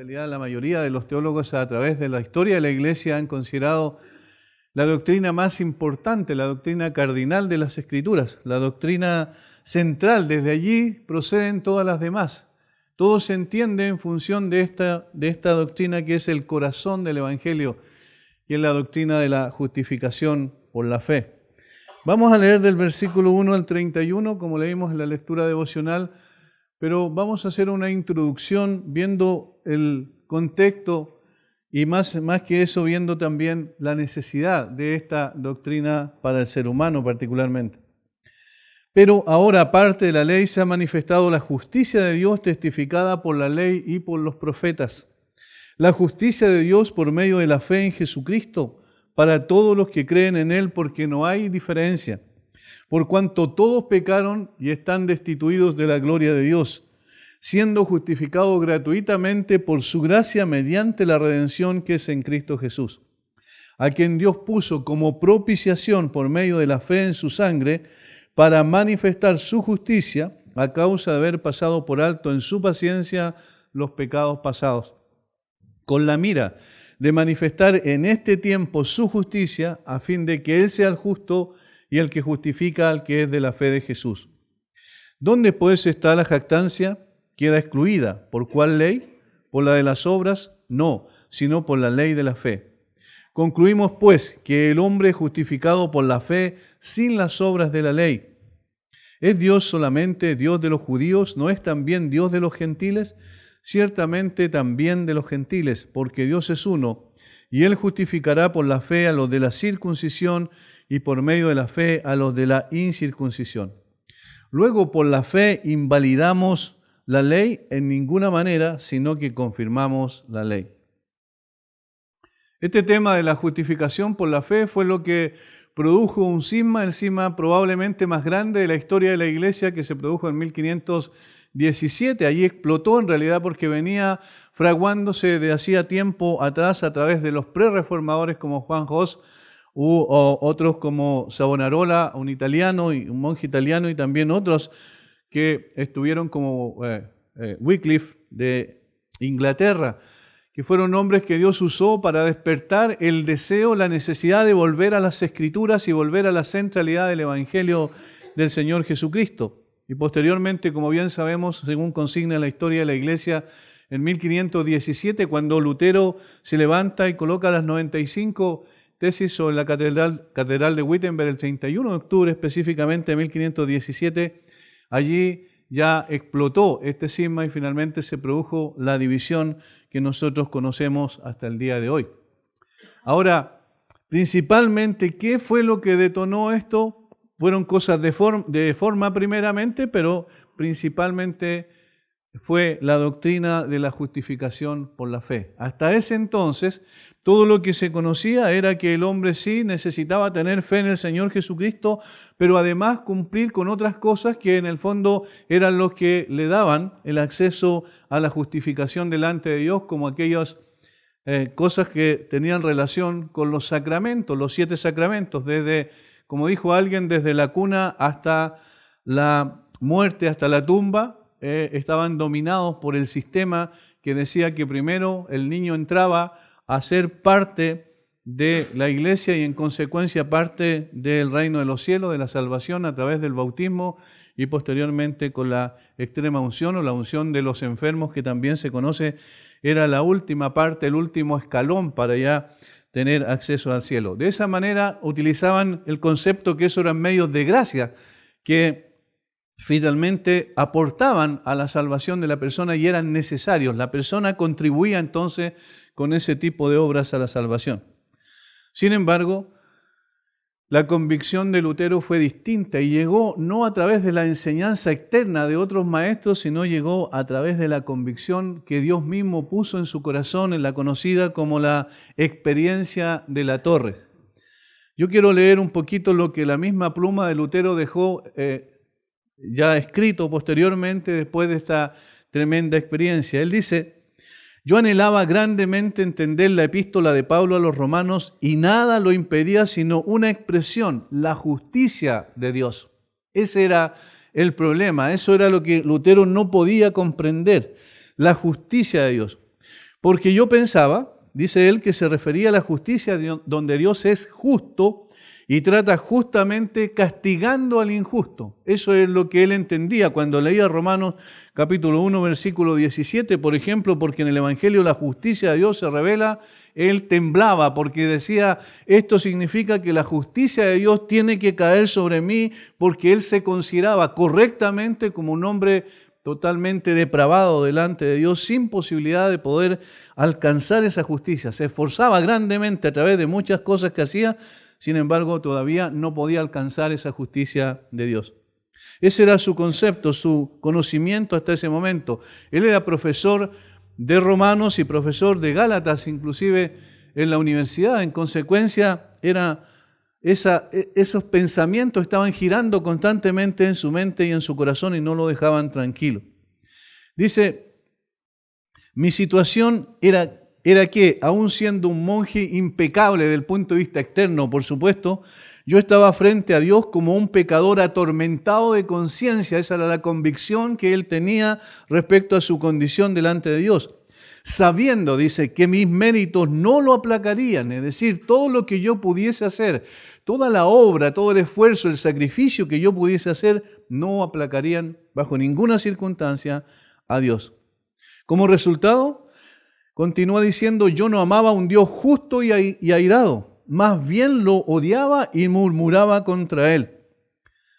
realidad la mayoría de los teólogos a través de la historia de la Iglesia han considerado la doctrina más importante, la doctrina cardinal de las Escrituras, la doctrina central. Desde allí proceden todas las demás. Todo se entiende en función de esta doctrina que es el corazón del Evangelio, y es la doctrina de la justificación por la fe. Vamos a leer del versículo 1 al 31, como leímos en la lectura devocional, pero vamos a hacer una introducción viendo el contexto y más que eso, viendo también la necesidad de esta doctrina para el ser humano particularmente. Pero ahora, aparte de la ley, se ha manifestado la justicia de Dios testificada por la ley y por los profetas. La justicia de Dios por medio de la fe en Jesucristo para todos los que creen en Él, porque no hay diferencia. Por cuanto todos pecaron y están destituidos de la gloria de Dios, siendo justificados gratuitamente por su gracia mediante la redención que es en Cristo Jesús, a quien Dios puso como propiciación por medio de la fe en su sangre, para manifestar su justicia a causa de haber pasado por alto en su paciencia los pecados pasados, con la mira de manifestar en este tiempo su justicia, a fin de que Él sea el justo y el que justifica al que es de la fe de Jesús. ¿Dónde pues está la jactancia? Queda excluida. ¿Por cuál ley? ¿Por la de las obras? No, sino por la ley de la fe. Concluimos pues que el hombre justificado por la fe sin las obras de la ley, ¿es Dios solamente Dios de los judíos? ¿No es también Dios de los gentiles? Ciertamente también de los gentiles, porque Dios es uno, y Él justificará por la fe a los de la circuncisión y por medio de la fe a los de la incircuncisión. Luego, por la fe invalidamos la ley en ninguna manera, sino que confirmamos la ley. Este tema de la justificación por la fe fue lo que produjo un cisma, el cisma probablemente más grande de la historia de la Iglesia, que se produjo en 1517. Allí explotó en realidad porque venía fraguándose de hacía tiempo atrás a través de los prerreformadores como Juan Hus u otros como Savonarola, un italiano y un monje italiano, y también otros que estuvieron como Wycliffe de Inglaterra, que fueron hombres que Dios usó para despertar el deseo, la necesidad de volver a las Escrituras y volver a la centralidad del Evangelio del Señor Jesucristo. Y posteriormente, como bien sabemos, según consigna la historia de la Iglesia, en 1517, cuando Lutero se levanta y coloca las 95 tesis sobre la catedral de Wittenberg el 31 de octubre, específicamente de 1517, allí ya explotó este cisma y finalmente se produjo la división que nosotros conocemos hasta el día de hoy. Ahora, principalmente, ¿qué fue lo que detonó esto? Fueron cosas de forma primeramente, pero principalmente fue la doctrina de la justificación por la fe. Hasta ese entonces, todo lo que se conocía era que el hombre sí necesitaba tener fe en el Señor Jesucristo, pero además cumplir con otras cosas que en el fondo eran los que le daban el acceso a la justificación delante de Dios, como aquellas cosas que tenían relación con los sacramentos, los 7 sacramentos, desde, como dijo alguien, desde la cuna hasta la muerte, hasta la tumba, estaban dominados por el sistema que decía que primero el niño entraba a ser parte de la iglesia y en consecuencia parte del reino de los cielos, de la salvación a través del bautismo y posteriormente con la extrema unción o la unción de los enfermos, que también se conoce, era la última parte, el último escalón para ya tener acceso al cielo. De esa manera utilizaban el concepto que esos eran medios de gracia que finalmente aportaban a la salvación de la persona y eran necesarios. La persona contribuía entonces con ese tipo de obras a la salvación. Sin embargo, la convicción de Lutero fue distinta y llegó no a través de la enseñanza externa de otros maestros, sino llegó a través de la convicción que Dios mismo puso en su corazón, en la conocida como la experiencia de la torre. Yo quiero leer un poquito lo que la misma pluma de Lutero dejó ya escrito posteriormente después de esta tremenda experiencia. Él dice: yo anhelaba grandemente entender la epístola de Pablo a los romanos y nada lo impedía sino una expresión, la justicia de Dios. Ese era el problema, eso era lo que Lutero no podía comprender, la justicia de Dios. Porque yo pensaba, dice él, que se refería a la justicia donde Dios es justo y trata justamente castigando al injusto. Eso es lo que él entendía cuando leía Romanos capítulo 1, versículo 17, por ejemplo, porque en el Evangelio la justicia de Dios se revela. Él temblaba porque decía, esto significa que la justicia de Dios tiene que caer sobre mí, porque él se consideraba correctamente como un hombre totalmente depravado delante de Dios, sin posibilidad de poder alcanzar esa justicia. Se esforzaba grandemente a través de muchas cosas que hacía, sin embargo todavía no podía alcanzar esa justicia de Dios. Ese era su concepto, su conocimiento hasta ese momento. Él era profesor de Romanos y profesor de Gálatas, inclusive en la universidad. En consecuencia, esos pensamientos estaban girando constantemente en su mente y en su corazón y no lo dejaban tranquilo. Dice, mi situación era que, aún siendo un monje impecable desde el punto de vista externo, por supuesto, yo estaba frente a Dios como un pecador atormentado de conciencia. Esa era la convicción que él tenía respecto a su condición delante de Dios. Sabiendo, dice, que mis méritos no lo aplacarían, es decir, todo lo que yo pudiese hacer, toda la obra, todo el esfuerzo, el sacrificio que yo pudiese hacer, no aplacarían bajo ninguna circunstancia a Dios. Como resultado, continúa diciendo, yo no amaba a un Dios justo y airado, más bien lo odiaba y murmuraba contra él.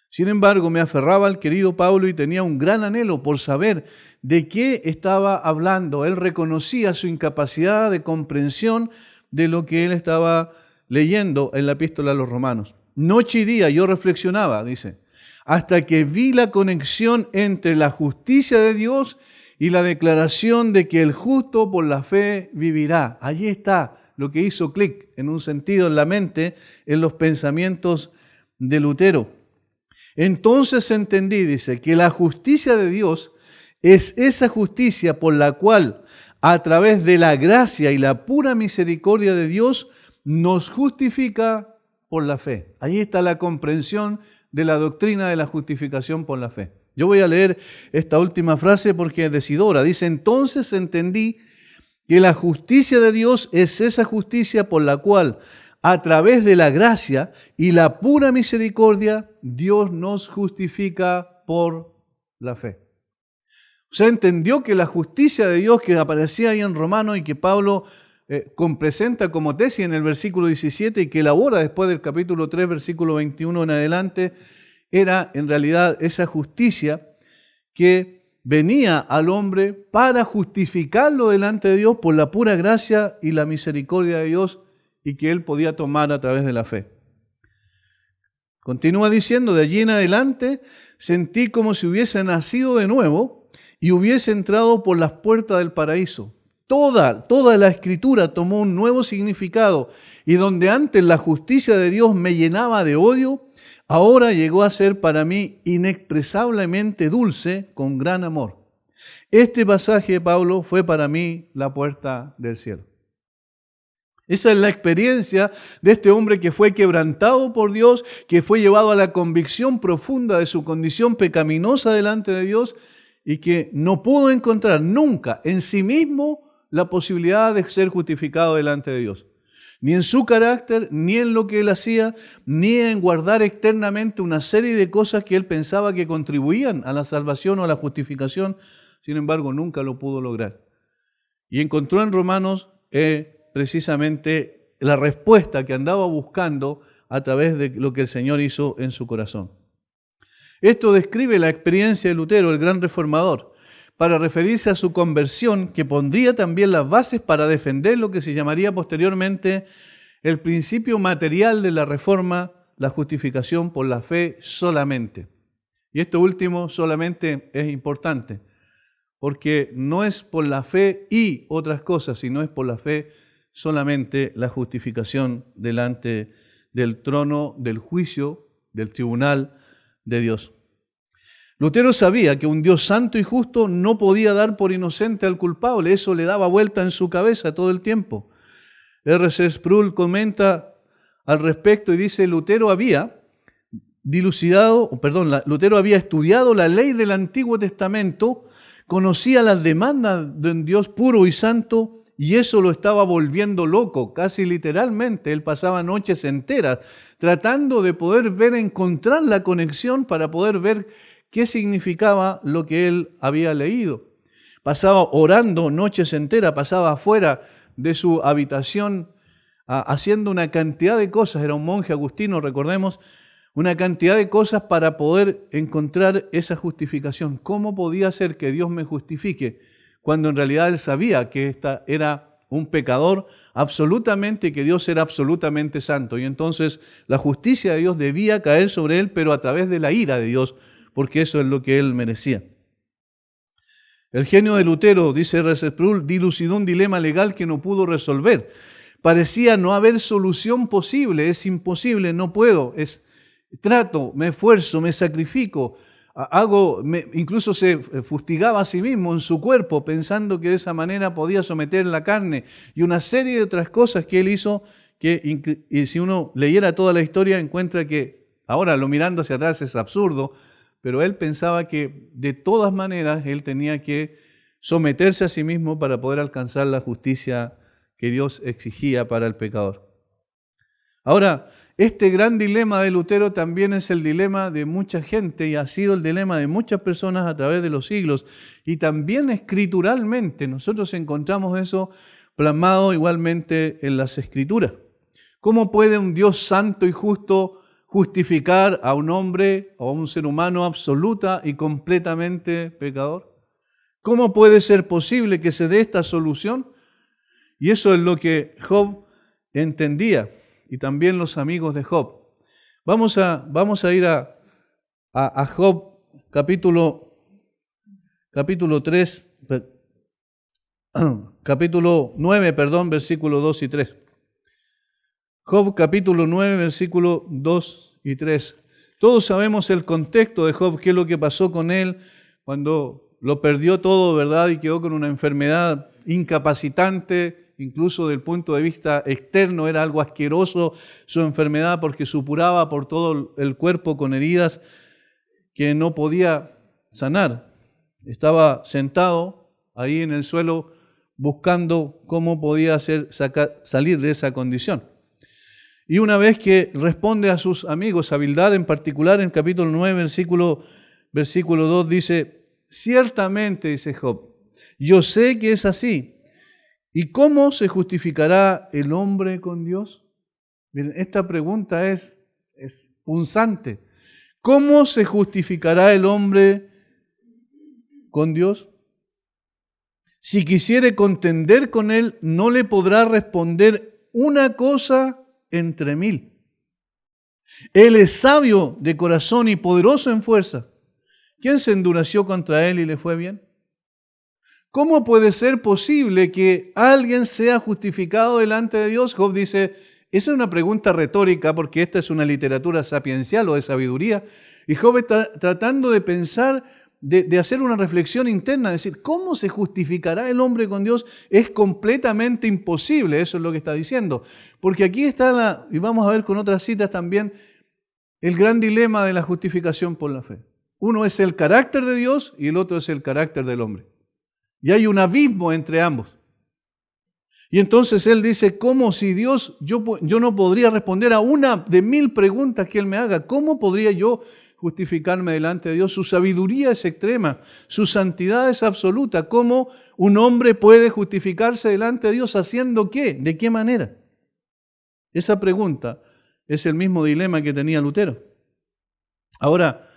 Sin embargo, me aferraba al querido Pablo y tenía un gran anhelo por saber de qué estaba hablando. Él reconocía su incapacidad de comprensión de lo que él estaba leyendo en la epístola a los Romanos. Noche y día yo reflexionaba, dice, hasta que vi la conexión entre la justicia de Dios y la declaración de que el justo por la fe vivirá. Allí está lo que hizo clic en un sentido en la mente, en los pensamientos de Lutero. Entonces entendí, dice, que la justicia de Dios es esa justicia por la cual, a través de la gracia y la pura misericordia de Dios, nos justifica por la fe. Ahí está la comprensión de la doctrina de la justificación por la fe. Yo voy a leer esta última frase porque es decidora. Dice, entonces entendí que la justicia de Dios es esa justicia por la cual, a través de la gracia y la pura misericordia, Dios nos justifica por la fe. O sea, entendió que la justicia de Dios que aparecía ahí en Romanos y que Pablo presenta como tesis en el versículo 17 y que elabora después del capítulo 3, versículo 21 en adelante, era en realidad esa justicia que venía al hombre para justificarlo delante de Dios por la pura gracia y la misericordia de Dios y que él podía tomar a través de la fe. Continúa diciendo, de allí en adelante sentí como si hubiese nacido de nuevo y hubiese entrado por las puertas del paraíso. Toda la Escritura tomó un nuevo significado y donde antes la justicia de Dios me llenaba de odio, ahora llegó a ser para mí inexpresablemente dulce con gran amor. Este pasaje de Pablo fue para mí la puerta del cielo. Esa es la experiencia de este hombre que fue quebrantado por Dios, que fue llevado a la convicción profunda de su condición pecaminosa delante de Dios y que no pudo encontrar nunca en sí mismo la posibilidad de ser justificado delante de Dios. Ni en su carácter, ni en lo que él hacía, ni en guardar externamente una serie de cosas que él pensaba que contribuían a la salvación o a la justificación. Sin embargo, nunca lo pudo lograr. Y encontró en Romanos precisamente la respuesta que andaba buscando a través de lo que el Señor hizo en su corazón. Esto describe la experiencia de Lutero, el gran reformador, para referirse a su conversión, que pondría también las bases para defender lo que se llamaría posteriormente el principio material de la reforma, la justificación por la fe solamente. Y esto último solamente es importante, porque no es por la fe y otras cosas, sino es por la fe solamente la justificación delante del trono, del juicio, del tribunal de Dios. Lutero sabía que un Dios santo y justo no podía dar por inocente al culpable. Eso le daba vuelta en su cabeza todo el tiempo. R.C. Sproul comenta al respecto y dice, Lutero había estudiado la ley del Antiguo Testamento, conocía las demandas de un Dios puro y santo y eso lo estaba volviendo loco, casi literalmente. Él pasaba noches enteras tratando de poder ver, encontrar la conexión para poder ver qué significaba lo que él había leído. Pasaba orando noches enteras, pasaba afuera de su habitación haciendo una cantidad de cosas. Era un monje agustino, recordemos, una cantidad de cosas para poder encontrar esa justificación. ¿Cómo podía ser que Dios me justifique cuando en realidad él sabía que era un pecador absolutamente y que Dios era absolutamente santo? Y entonces la justicia de Dios debía caer sobre él, pero a través de la ira de Dios, porque eso es lo que él merecía. El genio de Lutero, dice R. C. Sproul, dilucidó un dilema legal que no pudo resolver. Parecía no haber solución posible, es imposible, no puedo, trato, me esfuerzo, me sacrifico, incluso se fustigaba a sí mismo en su cuerpo pensando que de esa manera podía someter la carne y una serie de otras cosas que él hizo y si uno leyera toda la historia encuentra que ahora lo mirando hacia atrás es absurdo, pero él pensaba que de todas maneras él tenía que someterse a sí mismo para poder alcanzar la justicia que Dios exigía para el pecador. Ahora, este gran dilema de Lutero también es el dilema de mucha gente y ha sido el dilema de muchas personas a través de los siglos. Y también escrituralmente nosotros encontramos eso plasmado igualmente en las Escrituras. ¿Cómo puede un Dios santo y justo justificar a un hombre o a un ser humano absoluta y completamente pecador? ¿Cómo puede ser posible que se dé esta solución? Y eso es lo que Job entendía y también los amigos de Job. Vamos a ir a Job capítulo 3, capítulo 9, versículos 2 y 3. Job capítulo 9, versículos 2 y 3. Todos sabemos el contexto de Job, qué es lo que pasó con él cuando lo perdió todo, ¿verdad? Y quedó con una enfermedad incapacitante. Incluso desde el punto de vista externo era algo asqueroso su enfermedad porque supuraba por todo el cuerpo con heridas que no podía sanar. Estaba sentado ahí en el suelo buscando cómo podía salir de esa condición. Y una vez que responde a sus amigos, a Bildad en particular, en capítulo 9, versículo 2 dice, ciertamente, dice Job, yo sé que es así. ¿Y cómo se justificará el hombre con Dios? Miren, esta pregunta es punzante. ¿Cómo se justificará el hombre con Dios? Si quisiere contender con él, no le podrá responder una cosa entre mil. Él es sabio de corazón y poderoso en fuerza. ¿Quién se endureció contra él y le fue bien? ¿Cómo puede ser posible que alguien sea justificado delante de Dios? Job dice, esa es una pregunta retórica porque esta es una literatura sapiencial o de sabiduría. Y Job está tratando de pensar, de hacer una reflexión interna, decir, ¿cómo se justificará el hombre con Dios? Es completamente imposible, eso es lo que está diciendo. Porque aquí está, y vamos a ver con otras citas también, el gran dilema de la justificación por la fe. Uno es el carácter de Dios y el otro es el carácter del hombre. Y hay un abismo entre ambos. Y entonces él dice, ¿cómo si Dios, yo no podría responder a una de 1000 preguntas que él me haga? ¿Cómo podría yo justificarme delante de Dios? Su sabiduría es extrema, su santidad es absoluta. ¿Cómo un hombre puede justificarse delante de Dios haciendo qué? ¿De qué manera? Esa pregunta es el mismo dilema que tenía Lutero. Ahora,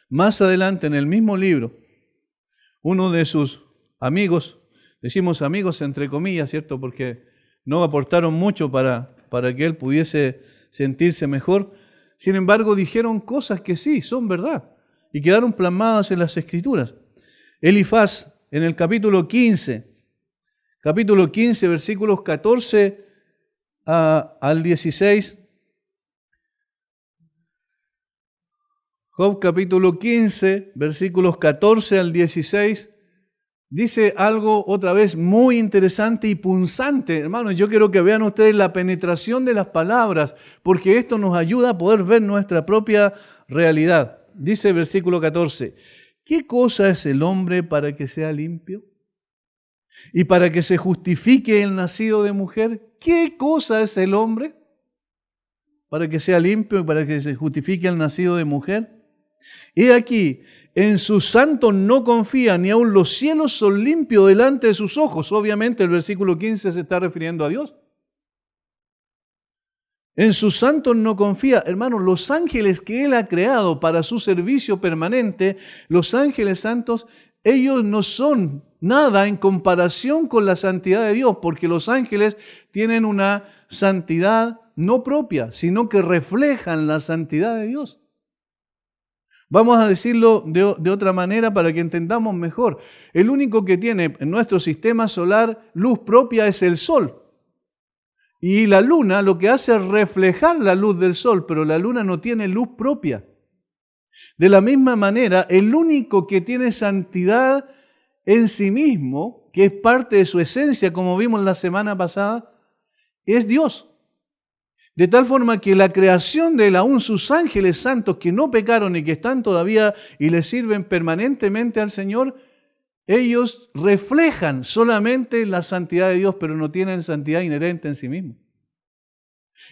más adelante en el mismo libro, uno de sus amigos, decimos amigos entre comillas, ¿cierto? Porque no aportaron mucho para que él pudiese sentirse mejor. Sin embargo, dijeron cosas que sí, son verdad, y quedaron plasmadas en las Escrituras. Elifaz, en el capítulo 15, versículos 14 al 16, Job capítulo 15, versículos 14 al 16, dice algo otra vez muy interesante y punzante. Hermanos, yo quiero que vean ustedes la penetración de las palabras, porque esto nos ayuda a poder ver nuestra propia realidad. Dice el versículo 14, ¿qué cosa es el hombre para que sea limpio? Y para que se justifique el nacido de mujer, ¿qué cosa es el hombre? Para que sea limpio y para que se justifique el nacido de mujer. Y aquí, en sus santos no confía, ni aun los cielos son limpios delante de sus ojos. Obviamente el versículo 15 se está refiriendo a Dios. En sus santos no confía. Hermanos, los ángeles que Él ha creado para su servicio permanente, los ángeles santos, ellos no son nada en comparación con la santidad de Dios, porque los ángeles tienen una santidad no propia, sino que reflejan la santidad de Dios. Vamos a decirlo de otra manera para que entendamos mejor. El único que tiene en nuestro sistema solar luz propia es el Sol. Y la luna lo que hace es reflejar la luz del sol, pero la luna no tiene luz propia. De la misma manera, el único que tiene santidad en sí mismo, que es parte de su esencia, como vimos la semana pasada, es Dios. De tal forma que la creación de él, aún sus ángeles santos que no pecaron y que están todavía y le sirven permanentemente al Señor, ellos reflejan solamente la santidad de Dios, pero no tienen santidad inherente en sí mismos.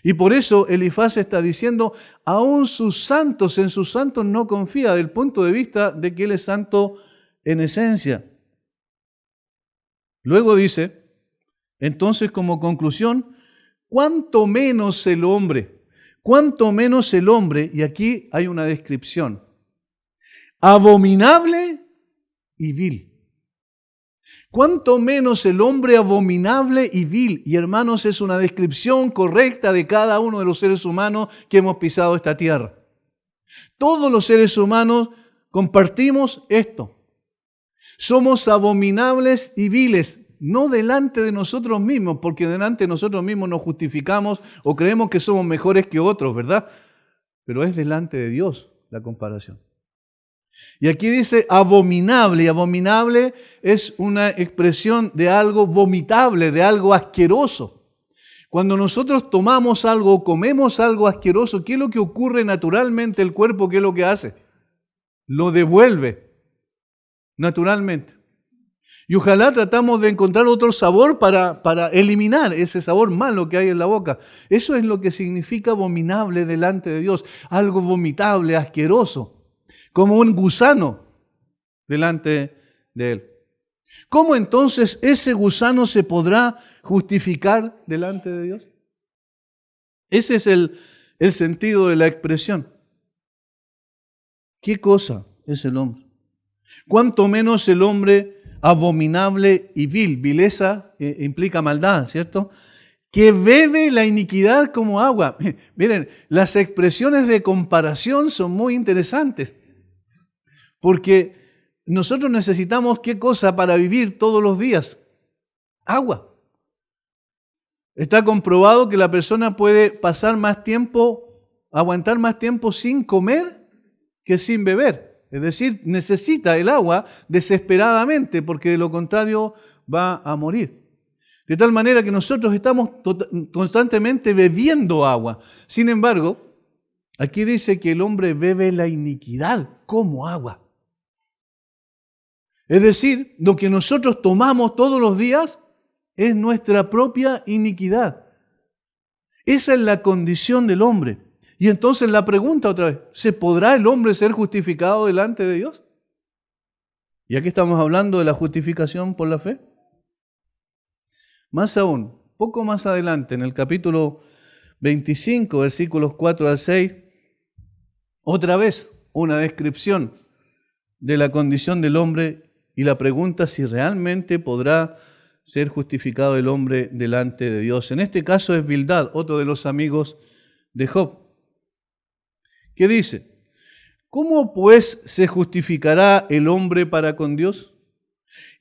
Y por eso Elifaz está diciendo, aún sus santos, en sus santos no confía, del punto de vista de que Él es santo en esencia. Luego dice, entonces como conclusión, cuánto menos el hombre, y aquí hay una descripción, abominable y vil. Cuánto menos el hombre abominable y vil. Y hermanos, es una descripción correcta de cada uno de los seres humanos que hemos pisado esta tierra. Todos los seres humanos compartimos esto. Somos abominables y viles, no delante de nosotros mismos, porque delante de nosotros mismos nos justificamos o creemos que somos mejores que otros, ¿verdad? Pero es delante de Dios la comparación. Y aquí dice abominable, y abominable es una expresión de algo vomitable, de algo asqueroso. Cuando nosotros tomamos algo o comemos algo asqueroso, ¿qué es lo que ocurre naturalmente? El cuerpo, ¿qué es lo que hace? Lo devuelve naturalmente. Y ojalá tratamos de encontrar otro sabor para eliminar ese sabor malo que hay en la boca. Eso es lo que significa abominable delante de Dios, algo vomitable, asqueroso. Como un gusano delante de Él. ¿Cómo entonces ese gusano se podrá justificar delante de Dios? Ese es el sentido de la expresión. ¿Qué cosa es el hombre? Cuanto menos el hombre abominable y vil. Vileza implica maldad, ¿cierto? Que bebe la iniquidad como agua. Miren, las expresiones de comparación son muy interesantes. Porque nosotros necesitamos ¿qué cosa para vivir todos los días? Agua. Está comprobado que la persona puede pasar más tiempo, aguantar más tiempo sin comer que sin beber. Es decir, necesita el agua desesperadamente porque de lo contrario va a morir. De tal manera que nosotros estamos constantemente bebiendo agua. Sin embargo, aquí dice que el hombre bebe la iniquidad como agua. Es decir, lo que nosotros tomamos todos los días es nuestra propia iniquidad. Esa es la condición del hombre. Y entonces la pregunta otra vez, ¿se podrá el hombre ser justificado delante de Dios? Y aquí estamos hablando de la justificación por la fe. Más aún, poco más adelante, en el capítulo 25, versículos 4 al 6, otra vez una descripción de la condición del hombre y la pregunta si realmente podrá ser justificado el hombre delante de Dios. En este caso es Bildad, otro de los amigos de Job, que dice, ¿cómo pues se justificará el hombre para con Dios?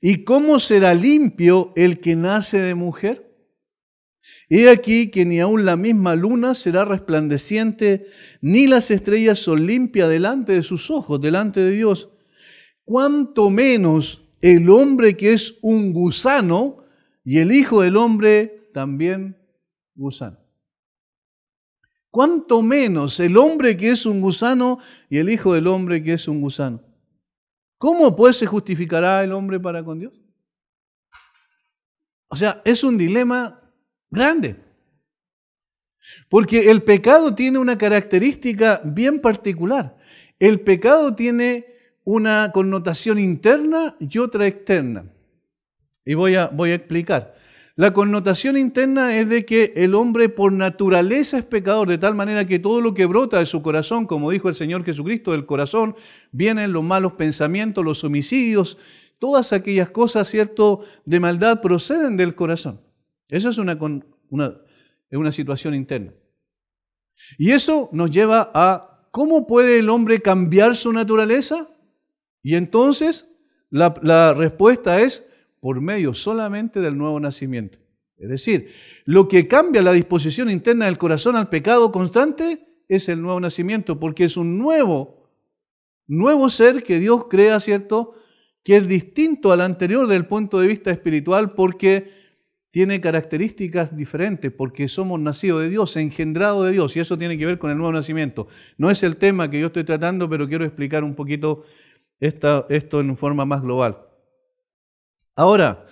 ¿Y cómo será limpio el que nace de mujer? He aquí que ni aun la misma luna será resplandeciente, ni las estrellas son limpias delante de sus ojos, delante de Dios. Cuánto menos el hombre que es un gusano y el Hijo del Hombre también gusano. Cuánto menos el hombre que es un gusano y el Hijo del Hombre que es un gusano. ¿Cómo pues se justificará el hombre para con Dios? O sea, es un dilema grande. Porque el pecado tiene una característica bien particular. El pecado tiene una connotación interna y otra externa. Y voy a explicar. La connotación interna es de que el hombre por naturaleza es pecador, de tal manera que todo lo que brota de su corazón, como dijo el Señor Jesucristo, del corazón vienen los malos pensamientos, los homicidios, todas aquellas cosas, ¿cierto?, de maldad proceden del corazón. Eso es una situación interna. Y eso nos lleva a ¿cómo puede el hombre cambiar su naturaleza? Y entonces la respuesta es por medio solamente del nuevo nacimiento. Es decir, lo que cambia la disposición interna del corazón al pecado constante es el nuevo nacimiento, porque es un nuevo ser que Dios crea, ¿cierto?, que es distinto al anterior desde el punto de vista espiritual, porque tiene características diferentes, porque somos nacidos de Dios, engendrados de Dios, y eso tiene que ver con el nuevo nacimiento. No es el tema que yo estoy tratando, pero quiero explicar un poquito esto en forma más global. Ahora,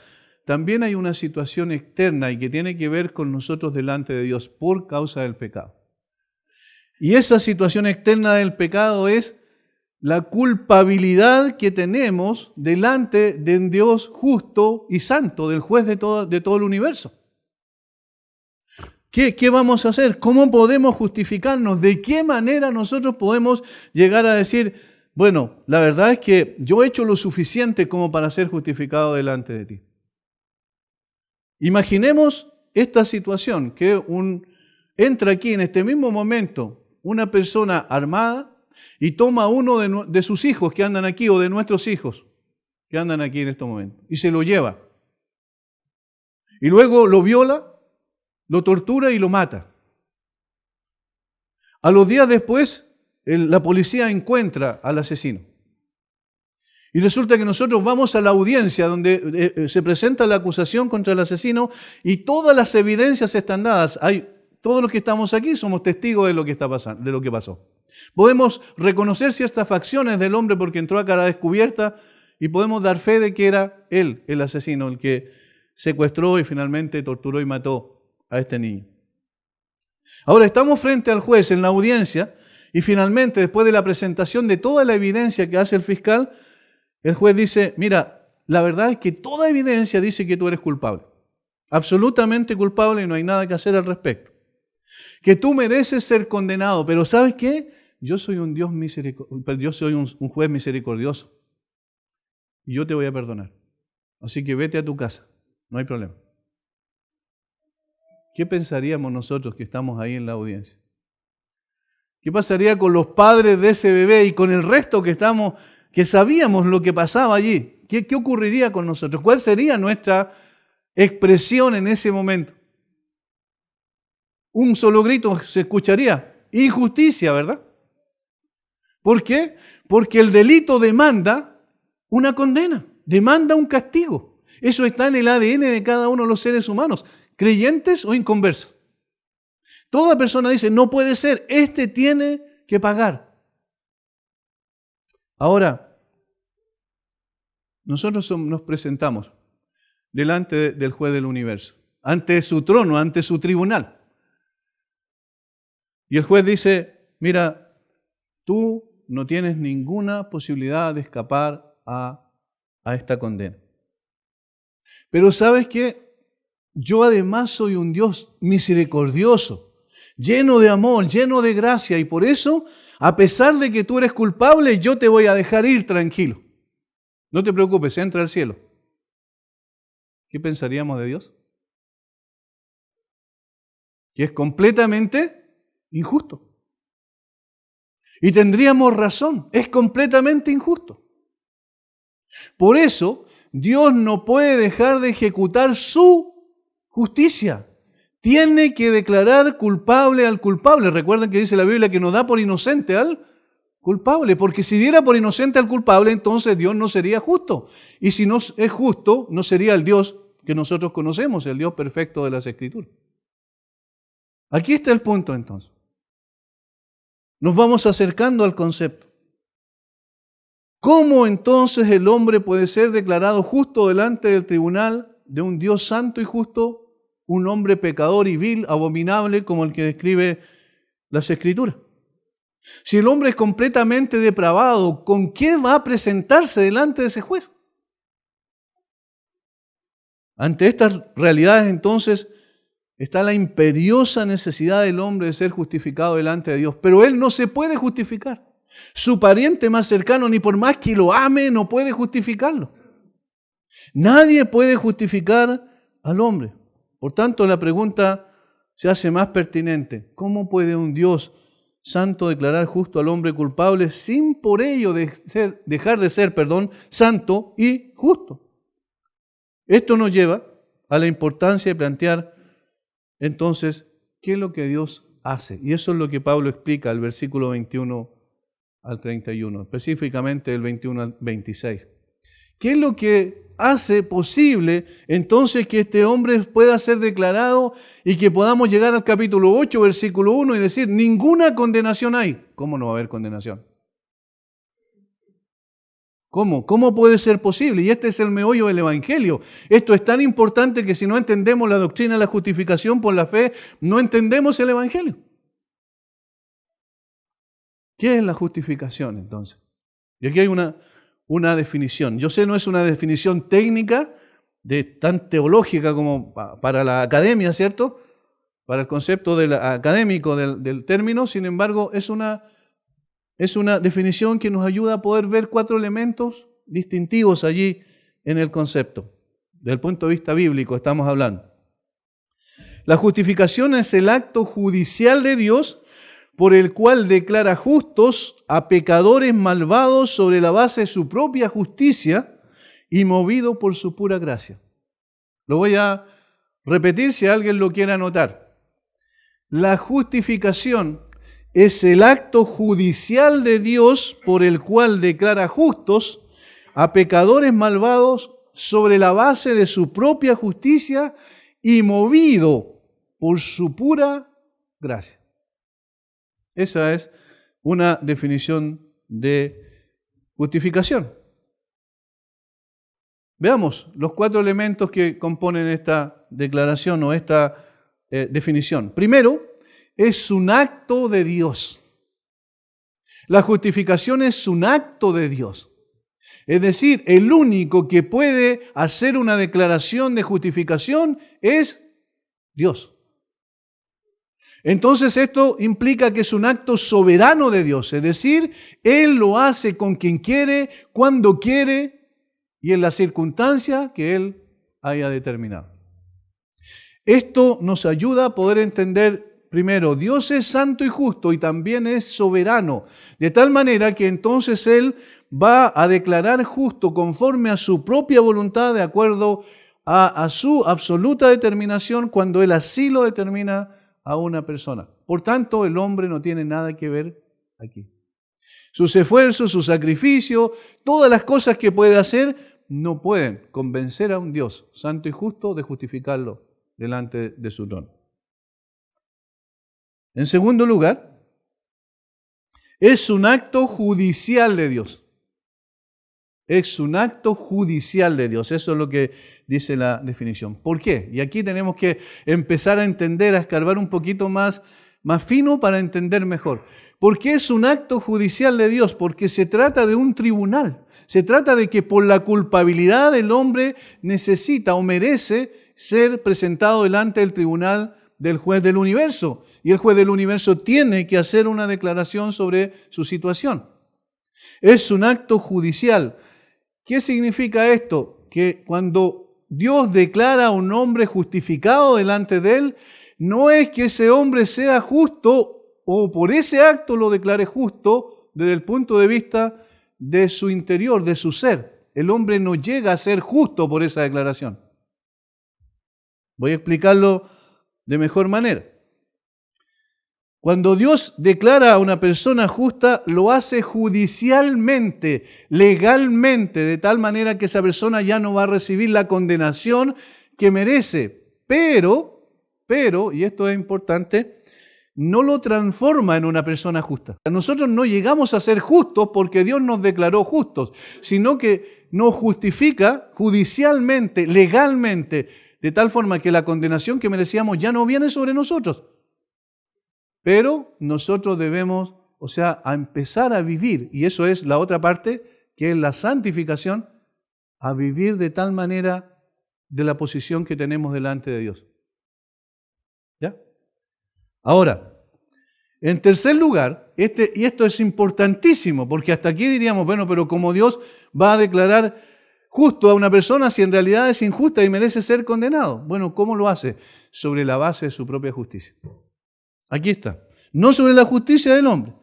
también hay una situación externa y que tiene que ver con nosotros delante de Dios por causa del pecado. Y esa situación externa del pecado es la culpabilidad que tenemos delante de un Dios justo y santo, del juez de todo el universo. ¿Qué vamos a hacer? ¿Cómo podemos justificarnos? ¿De qué manera nosotros podemos llegar a decir, bueno, la verdad es que yo he hecho lo suficiente como para ser justificado delante de ti? Imaginemos esta situación, que entra aquí en este mismo momento una persona armada y toma a uno de sus hijos que andan aquí, o de nuestros hijos que andan aquí en estos momentos, y se lo lleva. Y luego lo viola, lo tortura y lo mata. A los días después, la policía encuentra al asesino. Y resulta que nosotros vamos a la audiencia donde se presenta la acusación contra el asesino y todas las evidencias están dadas. Todos los que estamos aquí somos testigos de lo que está pasando, de lo que pasó. Podemos reconocer ciertas facciones del hombre porque entró a cara descubierta y podemos dar fe de que era él el asesino, el que secuestró y finalmente torturó y mató a este niño. Ahora estamos frente al juez en la audiencia y finalmente, después de la presentación de toda la evidencia que hace el fiscal, el juez dice, mira, la verdad es que toda evidencia dice que tú eres culpable, absolutamente culpable y no hay nada que hacer al respecto. Que tú mereces ser condenado, pero ¿sabes qué? Yo soy un Dios misericordioso, yo soy un juez misericordioso y yo te voy a perdonar. Así que vete a tu casa, no hay problema. ¿Qué pensaríamos nosotros que estamos ahí en la audiencia? ¿Qué pasaría con los padres de ese bebé y con el resto que sabíamos lo que pasaba allí? ¿Qué ocurriría con nosotros? ¿Cuál sería nuestra expresión en ese momento? Un solo grito se escucharía: injusticia, ¿verdad? ¿Por qué? Porque el delito demanda una condena, demanda un castigo. Eso está en el ADN de cada uno de los seres humanos, creyentes o inconversos. Toda persona dice, no puede ser, este tiene que pagar. Ahora, nosotros nos presentamos delante del juez del universo, ante su trono, ante su tribunal. Y el juez dice, mira, tú no tienes ninguna posibilidad de escapar a esta condena. Pero ¿sabes qué? Yo además soy un Dios misericordioso, lleno de amor, lleno de gracia, y por eso, a pesar de que tú eres culpable, yo te voy a dejar ir tranquilo. No te preocupes, entra al cielo. ¿Qué pensaríamos de Dios? Que es completamente injusto. Y tendríamos razón, es completamente injusto. Por eso, Dios no puede dejar de ejecutar su justicia. Tiene que declarar culpable al culpable. Recuerden que dice la Biblia que no da por inocente al culpable, porque si diera por inocente al culpable, entonces Dios no sería justo. Y si no es justo, no sería el Dios que nosotros conocemos, el Dios perfecto de las Escrituras. Aquí está el punto entonces. Nos vamos acercando al concepto. ¿Cómo entonces el hombre puede ser declarado justo delante del tribunal de un Dios santo y justo un hombre pecador y vil, abominable, como el que describe las Escrituras? Si el hombre es completamente depravado, ¿con qué va a presentarse delante de ese juez? Ante estas realidades, entonces, está la imperiosa necesidad del hombre de ser justificado delante de Dios. Pero él no se puede justificar. Su pariente más cercano, ni por más que lo ame, no puede justificarlo. Nadie puede justificar al hombre. Por tanto, la pregunta se hace más pertinente. ¿Cómo puede un Dios santo declarar justo al hombre culpable sin por ello dejar de ser santo y justo? Esto nos lleva a la importancia de plantear entonces qué es lo que Dios hace. Y eso es lo que Pablo explica al versículo 21 al 31, específicamente del 21 al 26. ¿Qué es lo que hace posible entonces que este hombre pueda ser declarado y que podamos llegar al capítulo 8, versículo 1 y decir, ninguna condenación hay? ¿Cómo no va a haber condenación? ¿Cómo? ¿Cómo puede ser posible? Y este es el meollo del Evangelio. Esto es tan importante que si no entendemos la doctrina de la justificación por la fe, no entendemos el Evangelio. ¿Qué es la justificación entonces? Y aquí hay una definición. Yo sé, no es una definición técnica, tan teológica como para la academia, ¿cierto? Para el concepto académico del término, sin embargo, es una definición que nos ayuda a poder ver 4 elementos distintivos allí en el concepto. Desde el punto de vista bíblico estamos hablando. La justificación es el acto judicial de Dios por el cual declara justos a pecadores malvados sobre la base de su propia justicia y movido por su pura gracia. Lo voy a repetir si alguien lo quiere anotar. La justificación es el acto judicial de Dios por el cual declara justos a pecadores malvados sobre la base de su propia justicia y movido por su pura gracia. Esa es una definición de justificación. Veamos los 4 elementos que componen esta declaración o esta definición. Primero, es un acto de Dios. La justificación es un acto de Dios. Es decir, el único que puede hacer una declaración de justificación es Dios. Entonces esto implica que es un acto soberano de Dios, es decir, Él lo hace con quien quiere, cuando quiere y en la circunstancia que Él haya determinado. Esto nos ayuda a poder entender, primero, Dios es santo y justo y también es soberano, de tal manera que entonces Él va a declarar justo conforme a su propia voluntad, de acuerdo a su absoluta determinación, cuando Él así lo determina a una persona. Por tanto, el hombre no tiene nada que ver aquí. Sus esfuerzos, su sacrificio, todas las cosas que puede hacer, no pueden convencer a un Dios santo y justo de justificarlo delante de su trono. En segundo lugar, es un acto judicial de Dios. Es un acto judicial de Dios. Eso es lo que dice la definición. ¿Por qué? Y aquí tenemos que empezar a entender, a escarbar un poquito más fino para entender mejor. ¿Por qué es un acto judicial de Dios? Porque se trata de un tribunal. Se trata de que por la culpabilidad el hombre necesita o merece ser presentado delante del tribunal del juez del universo. Y el juez del universo tiene que hacer una declaración sobre su situación. Es un acto judicial. ¿Qué significa esto? Que cuando Dios declara a un hombre justificado delante de Él, no es que ese hombre sea justo o por ese acto lo declare justo desde el punto de vista de su interior, de su ser. El hombre no llega a ser justo por esa declaración. Voy a explicarlo de mejor manera. Cuando Dios declara a una persona justa, lo hace judicialmente, legalmente, de tal manera que esa persona ya no va a recibir la condenación que merece. Pero, y esto es importante, no lo transforma en una persona justa. Nosotros no llegamos a ser justos porque Dios nos declaró justos, sino que nos justifica judicialmente, legalmente, de tal forma que la condenación que merecíamos ya no viene sobre nosotros. Pero nosotros debemos, a empezar a vivir, y eso es la otra parte, que es la santificación, a vivir de tal manera de la posición que tenemos delante de Dios. ¿Ya? Ahora, en tercer lugar, y esto es importantísimo, porque hasta aquí diríamos, bueno, pero como Dios va a declarar justo a una persona si en realidad es injusta y merece ser condenado. Bueno, ¿cómo lo hace? Sobre la base de su propia justicia. Aquí está. No sobre la justicia del hombre.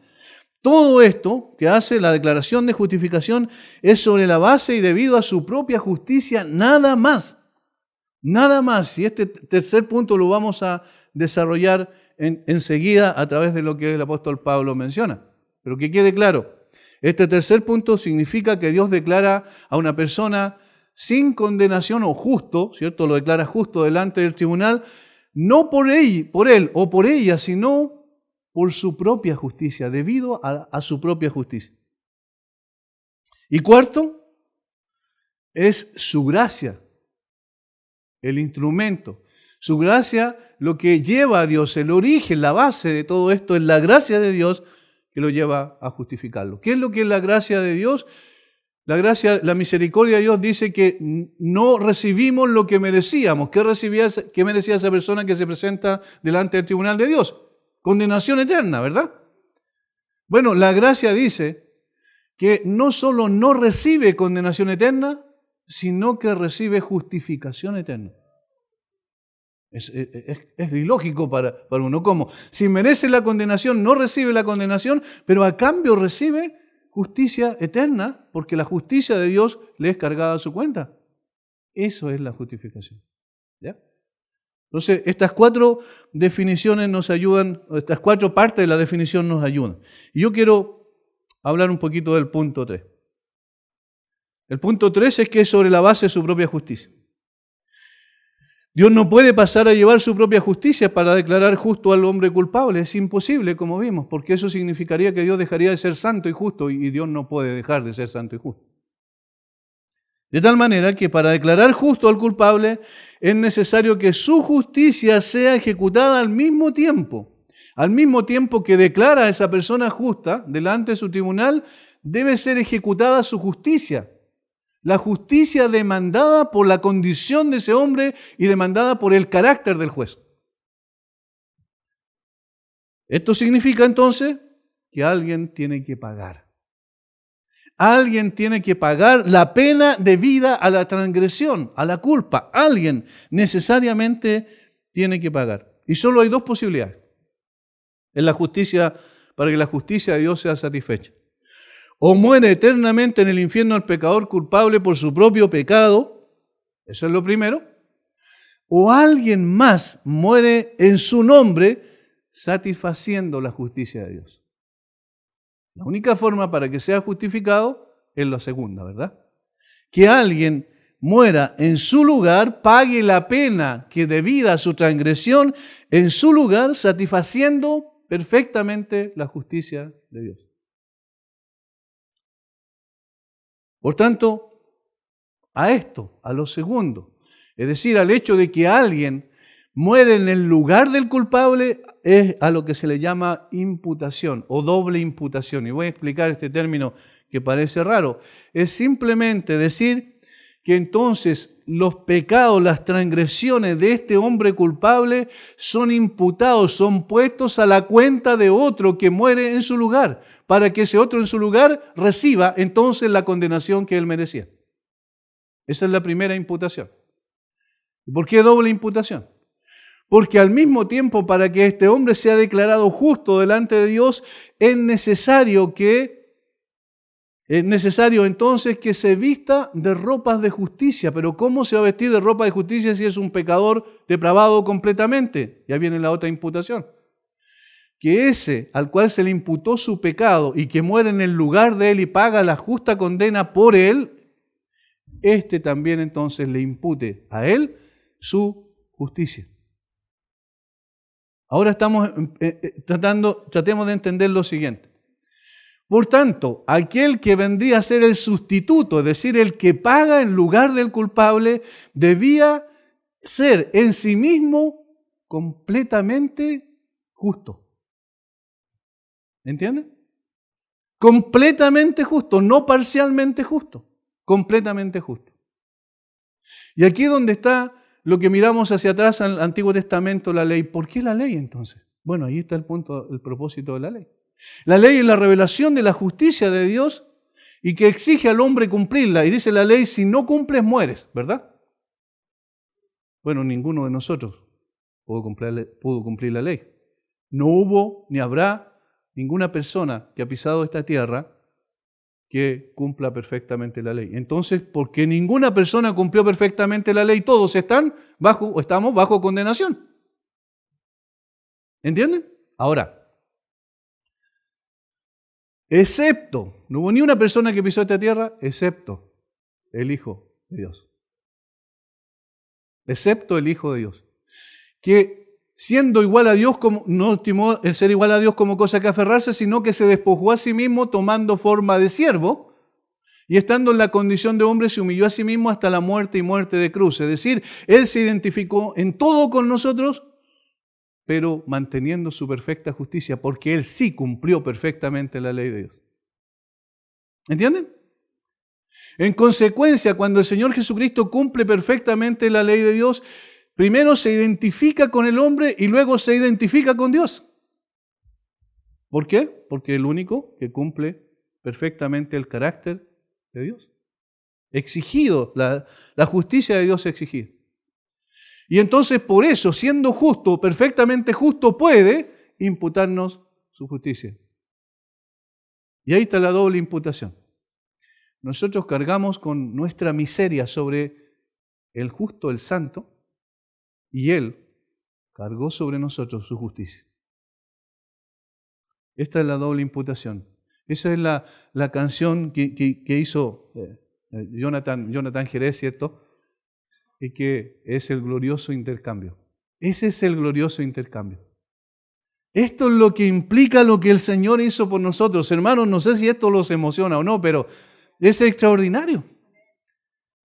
Todo esto que hace la declaración de justificación es sobre la base y debido a su propia justicia, nada más. Nada más. Y este tercer punto lo vamos a desarrollar enseguida a través de lo que el apóstol Pablo menciona. Pero que quede claro, este tercer punto significa que Dios declara a una persona sin condenación o justo, ¿cierto? Lo declara justo delante del tribunal, no por él o por ella, sino por su propia justicia, debido a su propia justicia. Y cuarto, es su gracia, el instrumento. Su gracia, lo que lleva a Dios, el origen, la base de todo esto es la gracia de Dios que lo lleva a justificarlo. ¿Qué es lo que es la gracia de Dios? La gracia, la misericordia de Dios dice que no recibimos lo que merecíamos. ¿Qué merecía esa persona que se presenta delante del tribunal de Dios? Condenación eterna, ¿verdad? Bueno, la gracia dice que no solo no recibe condenación eterna, sino que recibe justificación eterna. Es ilógico para uno. ¿Cómo? Si merece la condenación, no recibe la condenación, pero a cambio recibe justicia eterna, porque la justicia de Dios le es cargada a su cuenta. Eso es la justificación. ¿Ya? Entonces, estas cuatro definiciones nos ayudan, estas cuatro partes de la definición nos ayudan. Y yo quiero hablar un poquito del punto 3. El punto 3 es que es sobre la base de su propia justicia. Dios no puede pasar a llevar su propia justicia para declarar justo al hombre culpable. Es imposible, como vimos, porque eso significaría que Dios dejaría de ser santo y justo, y Dios no puede dejar de ser santo y justo. De tal manera que para declarar justo al culpable es necesario que su justicia sea ejecutada al mismo tiempo que declara a esa persona justa delante de su tribunal, debe ser ejecutada su justicia. La justicia demandada por la condición de ese hombre y demandada por el carácter del juez. Esto significa entonces que alguien tiene que pagar. Alguien tiene que pagar la pena debida a la transgresión, a la culpa. Alguien necesariamente tiene que pagar. Y solo hay dos posibilidades en la justicia, para que la justicia de Dios sea satisfecha. O muere eternamente en el infierno el pecador culpable por su propio pecado, eso es lo primero, o alguien más muere en su nombre satisfaciendo la justicia de Dios. La única forma para que sea justificado es la segunda, ¿verdad? Que alguien muera en su lugar, pague la pena que debida a su transgresión en su lugar, satisfaciendo perfectamente la justicia de Dios. Por tanto, a lo segundo, es decir, al hecho de que alguien muere en el lugar del culpable, es a lo que se le llama imputación o doble imputación. Y voy a explicar este término que parece raro. Es simplemente decir que entonces los pecados, las transgresiones de este hombre culpable son imputados, son puestos a la cuenta de otro que muere en su lugar, para que ese otro en su lugar reciba entonces la condenación que él merecía. Esa es la primera imputación. ¿Y por qué doble imputación? Porque al mismo tiempo, para que este hombre sea declarado justo delante de Dios, es necesario entonces que se vista de ropas de justicia. Pero ¿cómo se va a vestir de ropa de justicia si es un pecador depravado completamente? Ya viene la otra imputación. Que ese al cual se le imputó su pecado y que muere en el lugar de él y paga la justa condena por él, este también entonces le impute a él su justicia. Ahora estamos tratemos de entender lo siguiente. Por tanto, aquel que vendría a ser el sustituto, es decir, el que paga en lugar del culpable, debía ser en sí mismo completamente justo. ¿Entienden? Completamente justo, no parcialmente justo, completamente justo. Y aquí es donde está lo que miramos hacia atrás al Antiguo Testamento, la ley. ¿Por qué la ley entonces? Bueno, ahí está el punto, el propósito de la ley. La ley es la revelación de la justicia de Dios y que exige al hombre cumplirla. Y dice la ley, si no cumples, mueres, ¿verdad? Bueno, ninguno de nosotros pudo cumplir la ley. No hubo ni habrá ninguna persona que ha pisado esta tierra que cumpla perfectamente la ley. Entonces, porque ninguna persona cumplió perfectamente la ley, todos estamos bajo condenación. ¿Entienden? Ahora, excepto, no hubo ni una persona que pisó esta tierra, excepto el Hijo de Dios. Excepto el Hijo de Dios. Que siendo igual a Dios, no estimó el ser igual a Dios como cosa que aferrarse, sino que se despojó a sí mismo tomando forma de siervo, y estando en la condición de hombre se humilló a sí mismo hasta la muerte y muerte de cruz. Es decir, Él se identificó en todo con nosotros, pero manteniendo su perfecta justicia, porque Él sí cumplió perfectamente la ley de Dios. ¿Entienden? En consecuencia, cuando el Señor Jesucristo cumple perfectamente la ley de Dios, primero se identifica con el hombre y luego se identifica con Dios. ¿Por qué? Porque es el único que cumple perfectamente el carácter de Dios. Exigido, la justicia de Dios exigida. Y entonces por eso, siendo justo, perfectamente justo, puede imputarnos su justicia. Y ahí está la doble imputación. Nosotros cargamos con nuestra miseria sobre el justo, el santo, y Él cargó sobre nosotros su justicia. Esta es la doble imputación. Esa es la canción que hizo Jonathan Jerez, ¿cierto? Y que es el glorioso intercambio. Ese es el glorioso intercambio. Esto es lo que implica lo que el Señor hizo por nosotros. Hermanos, no sé si esto los emociona o no, pero es extraordinario.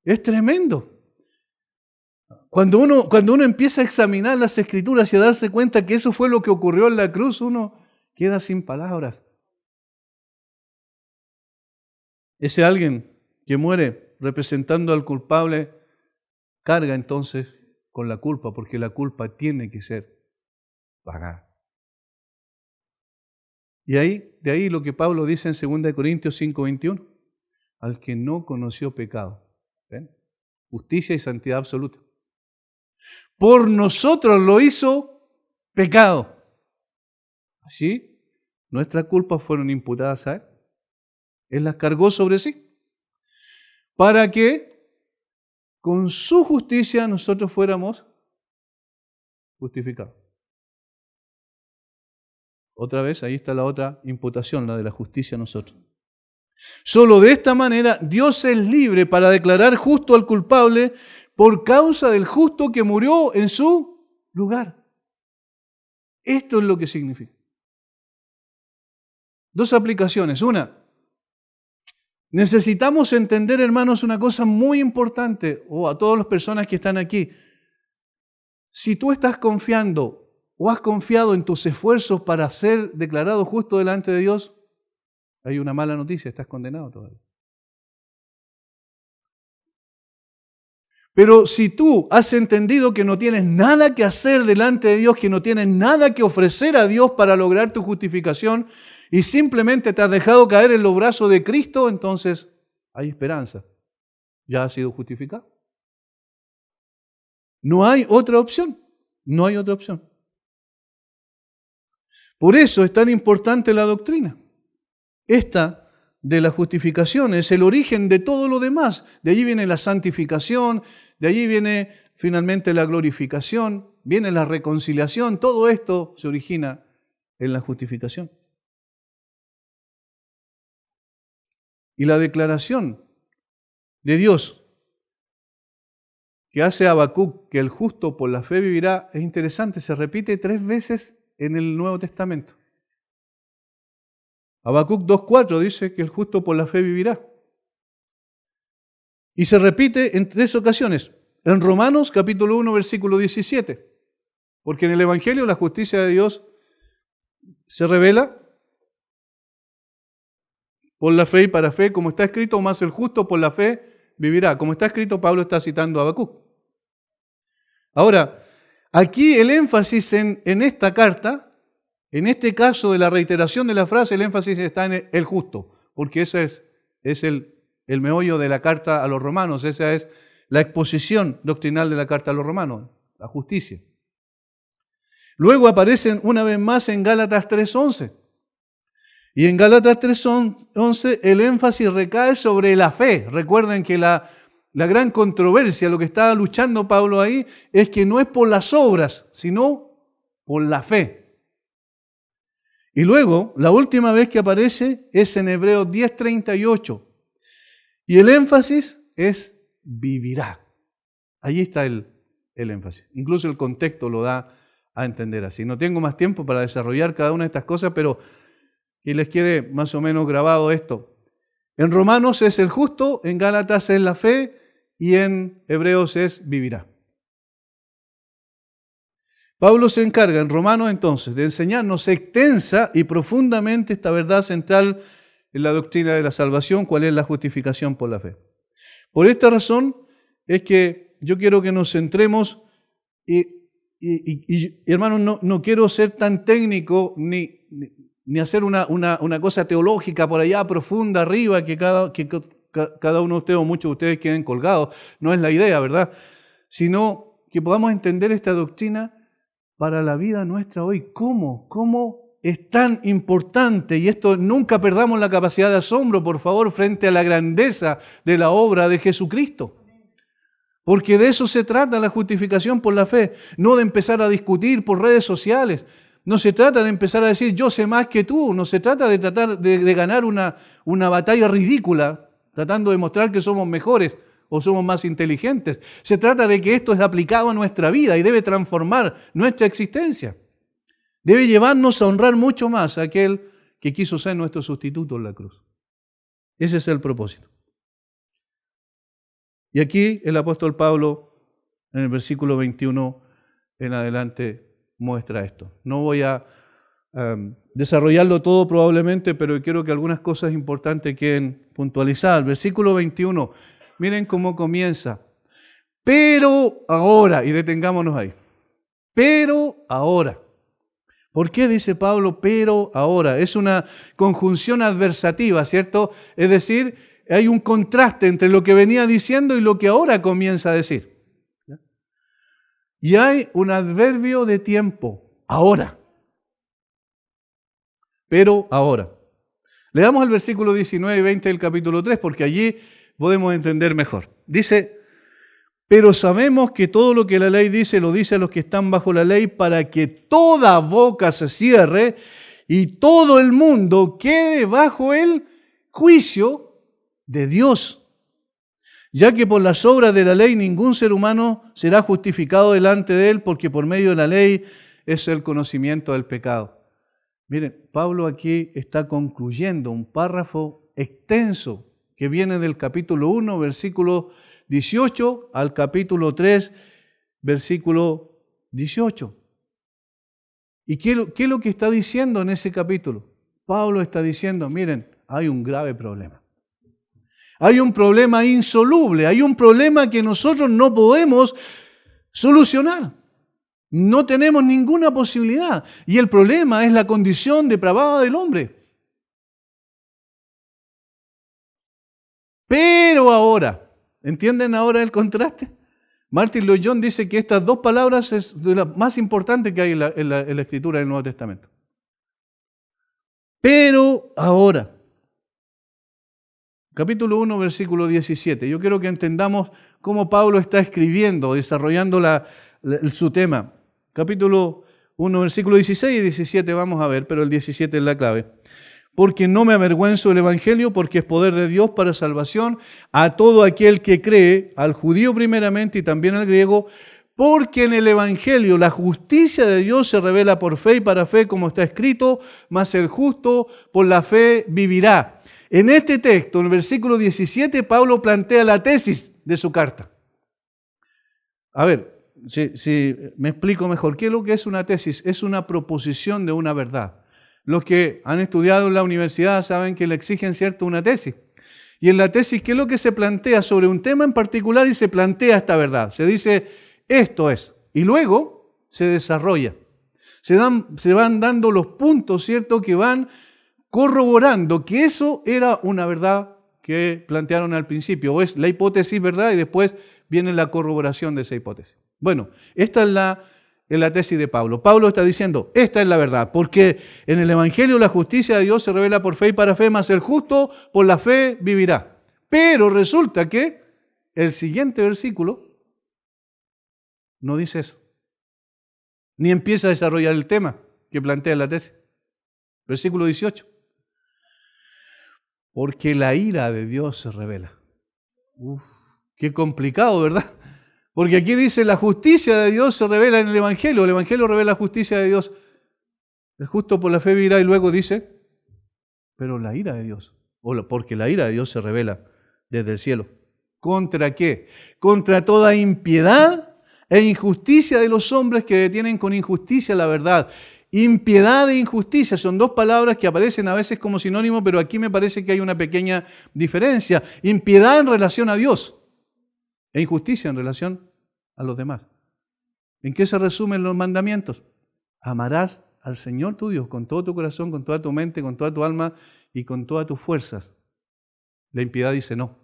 Es tremendo. Cuando uno empieza a examinar las Escrituras y a darse cuenta que eso fue lo que ocurrió en la cruz, uno queda sin palabras. Ese alguien que muere representando al culpable carga entonces con la culpa, porque la culpa tiene que ser pagada. Y de ahí lo que Pablo dice en 2 Corintios 5:21, al que no conoció pecado. ¿Ven? Justicia y santidad absoluta. Por nosotros lo hizo pecado. Así, nuestras culpas fueron imputadas a Él. Él las cargó sobre sí. Para que con su justicia nosotros fuéramos justificados. Otra vez, ahí está la otra imputación, la de la justicia a nosotros. Solo de esta manera Dios es libre para declarar justo al culpable por causa del justo que murió en su lugar. Esto es lo que significa. Dos aplicaciones. Una, necesitamos entender, hermanos, una cosa muy importante, o a todas las personas que están aquí. Si tú estás confiando o has confiado en tus esfuerzos para ser declarado justo delante de Dios, hay una mala noticia, estás condenado todavía. Pero si tú has entendido que no tienes nada que hacer delante de Dios, que no tienes nada que ofrecer a Dios para lograr tu justificación y simplemente te has dejado caer en los brazos de Cristo, entonces hay esperanza. Ya has sido justificado. No hay otra opción. No hay otra opción. Por eso es tan importante la doctrina. Esta de la justificación es el origen de todo lo demás. De allí viene la santificación, de allí viene finalmente la glorificación, viene la reconciliación. Todo esto se origina en la justificación. Y la declaración de Dios que hace Habacuc, que el justo por la fe vivirá, es interesante, se repite 3 veces en el Nuevo Testamento. Habacuc 2:4 dice que el justo por la fe vivirá. Y se repite en 3 ocasiones. En Romanos capítulo 1, versículo 17. Porque en el Evangelio la justicia de Dios se revela por la fe y para fe, como está escrito, más el justo por la fe vivirá. Como está escrito, Pablo está citando a Habacuc. Ahora, aquí el énfasis en esta carta, en este caso de la reiteración de la frase, el énfasis está en el justo, porque ese es el meollo de la carta a los romanos, esa es la exposición doctrinal de la carta a los romanos, la justicia. Luego aparecen una vez más en Gálatas 3:11. Y en Gálatas 3:11 el énfasis recae sobre la fe. Recuerden que la gran controversia, lo que estaba luchando Pablo ahí, es que no es por las obras, sino por la fe. Y luego, la última vez que aparece es en Hebreos 10:38. Y el énfasis es vivirá. Allí está el énfasis. Incluso el contexto lo da a entender así. No tengo más tiempo para desarrollar cada una de estas cosas, pero que les quede más o menos grabado esto. En Romanos es el justo, en Gálatas es la fe y en Hebreos es vivirá. Pablo se encarga en Romanos entonces de enseñarnos extensa y profundamente esta verdad central en la doctrina de la salvación, cuál es la justificación por la fe. Por esta razón es que yo quiero que nos centremos y hermanos, no quiero ser tan técnico ni hacer una cosa teológica por allá profunda arriba que cada uno de ustedes o muchos de ustedes queden colgados. No es la idea, ¿verdad? Sino que podamos entender esta doctrina para la vida nuestra hoy. ¿Cómo es tan importante? Y esto, nunca perdamos la capacidad de asombro, por favor, frente a la grandeza de la obra de Jesucristo. Porque de eso se trata la justificación por la fe, no de empezar a discutir por redes sociales. No se trata de empezar a decir yo sé más que tú, no se trata de tratar de ganar una batalla ridícula, tratando de mostrar que somos mejores o somos más inteligentes. Se trata de que esto es aplicado a nuestra vida y debe transformar nuestra existencia. Debe llevarnos a honrar mucho más a aquel que quiso ser nuestro sustituto en la cruz. Ese es el propósito. Y aquí el apóstol Pablo, en el versículo 21 en adelante, muestra esto. No voy a desarrollarlo todo probablemente, pero quiero que algunas cosas importantes queden puntualizadas. El versículo 21, miren cómo comienza. Pero ahora, y detengámonos ahí. Pero ahora. ¿Por qué dice Pablo pero ahora? Es una conjunción adversativa, ¿cierto? Es decir, hay un contraste entre lo que venía diciendo y lo que ahora comienza a decir. Y hay un adverbio de tiempo, ahora. Pero ahora. Leamos el versículo 19 y 20 del capítulo 3, porque allí podemos entender mejor. Dice, pero sabemos que todo lo que la ley dice, lo dice a los que están bajo la ley, para que toda boca se cierre y todo el mundo quede bajo el juicio de Dios. Ya que por las obras de la ley ningún ser humano será justificado delante de él, porque por medio de la ley es el conocimiento del pecado. Miren, Pablo aquí está concluyendo un párrafo extenso que viene del capítulo 1, versículo 18, al capítulo 3, versículo 18. ¿Y qué es lo que está diciendo en ese capítulo? Pablo está diciendo, miren, hay un grave problema. Hay un problema insoluble, hay un problema que nosotros no podemos solucionar. No tenemos ninguna posibilidad. Y el problema es la condición depravada del hombre. Pero ahora, ¿entienden ahora el contraste? Martin Lloyd-Jones dice que estas dos palabras es de las más importantes que hay en la Escritura del Nuevo Testamento. Pero ahora. Capítulo 1, versículo 17. Yo quiero que entendamos cómo Pablo está escribiendo, desarrollando su tema. Capítulo 1, versículo 16 y 17 vamos a ver, pero el 17 es la clave. porque no me avergüenzo del Evangelio, porque es poder de Dios para salvación a todo aquel que cree, al judío primeramente y también al griego, porque en el Evangelio la justicia de Dios se revela por fe y para fe, como está escrito, mas el justo por la fe vivirá. En este texto, en el versículo 17, Pablo plantea la tesis de su carta. A ver, si me explico mejor, ¿qué es lo que es una tesis? Es una proposición de una verdad. Los que han estudiado en la universidad saben que le exigen, ¿cierto?, una tesis. Y en la tesis, ¿qué es lo que se plantea sobre un tema en particular? Y se plantea esta verdad. Se dice, esto es. Y luego se desarrolla. Se van dando los puntos, ¿cierto?, que van corroborando que eso era una verdad que plantearon al principio. O es la hipótesis, ¿verdad? Y después viene la corroboración de esa hipótesis. Bueno, esta es la tesis de Pablo. Pablo está diciendo, esta es la verdad, porque en el Evangelio la justicia de Dios se revela por fe y para fe, mas el justo por la fe vivirá. Pero resulta que el siguiente versículo no dice eso, ni empieza a desarrollar el tema que plantea la tesis. Versículo 18. Porque la ira de Dios se revela. Qué complicado, ¿verdad? Porque aquí dice, la justicia de Dios se revela en el Evangelio revela la justicia de Dios. El justo por la fe vivirá, y luego dice, pero la ira de Dios, porque la ira de Dios se revela desde el cielo. ¿Contra qué? Contra toda impiedad e injusticia de los hombres que detienen con injusticia la verdad. Impiedad e injusticia son dos palabras que aparecen a veces como sinónimo, pero aquí me parece que hay una pequeña diferencia. Impiedad en relación a Dios e injusticia en relación a los demás. ¿En qué se resumen los mandamientos? Amarás al Señor tu Dios con todo tu corazón, con toda tu mente, con toda tu alma y con todas tus fuerzas. La impiedad dice no.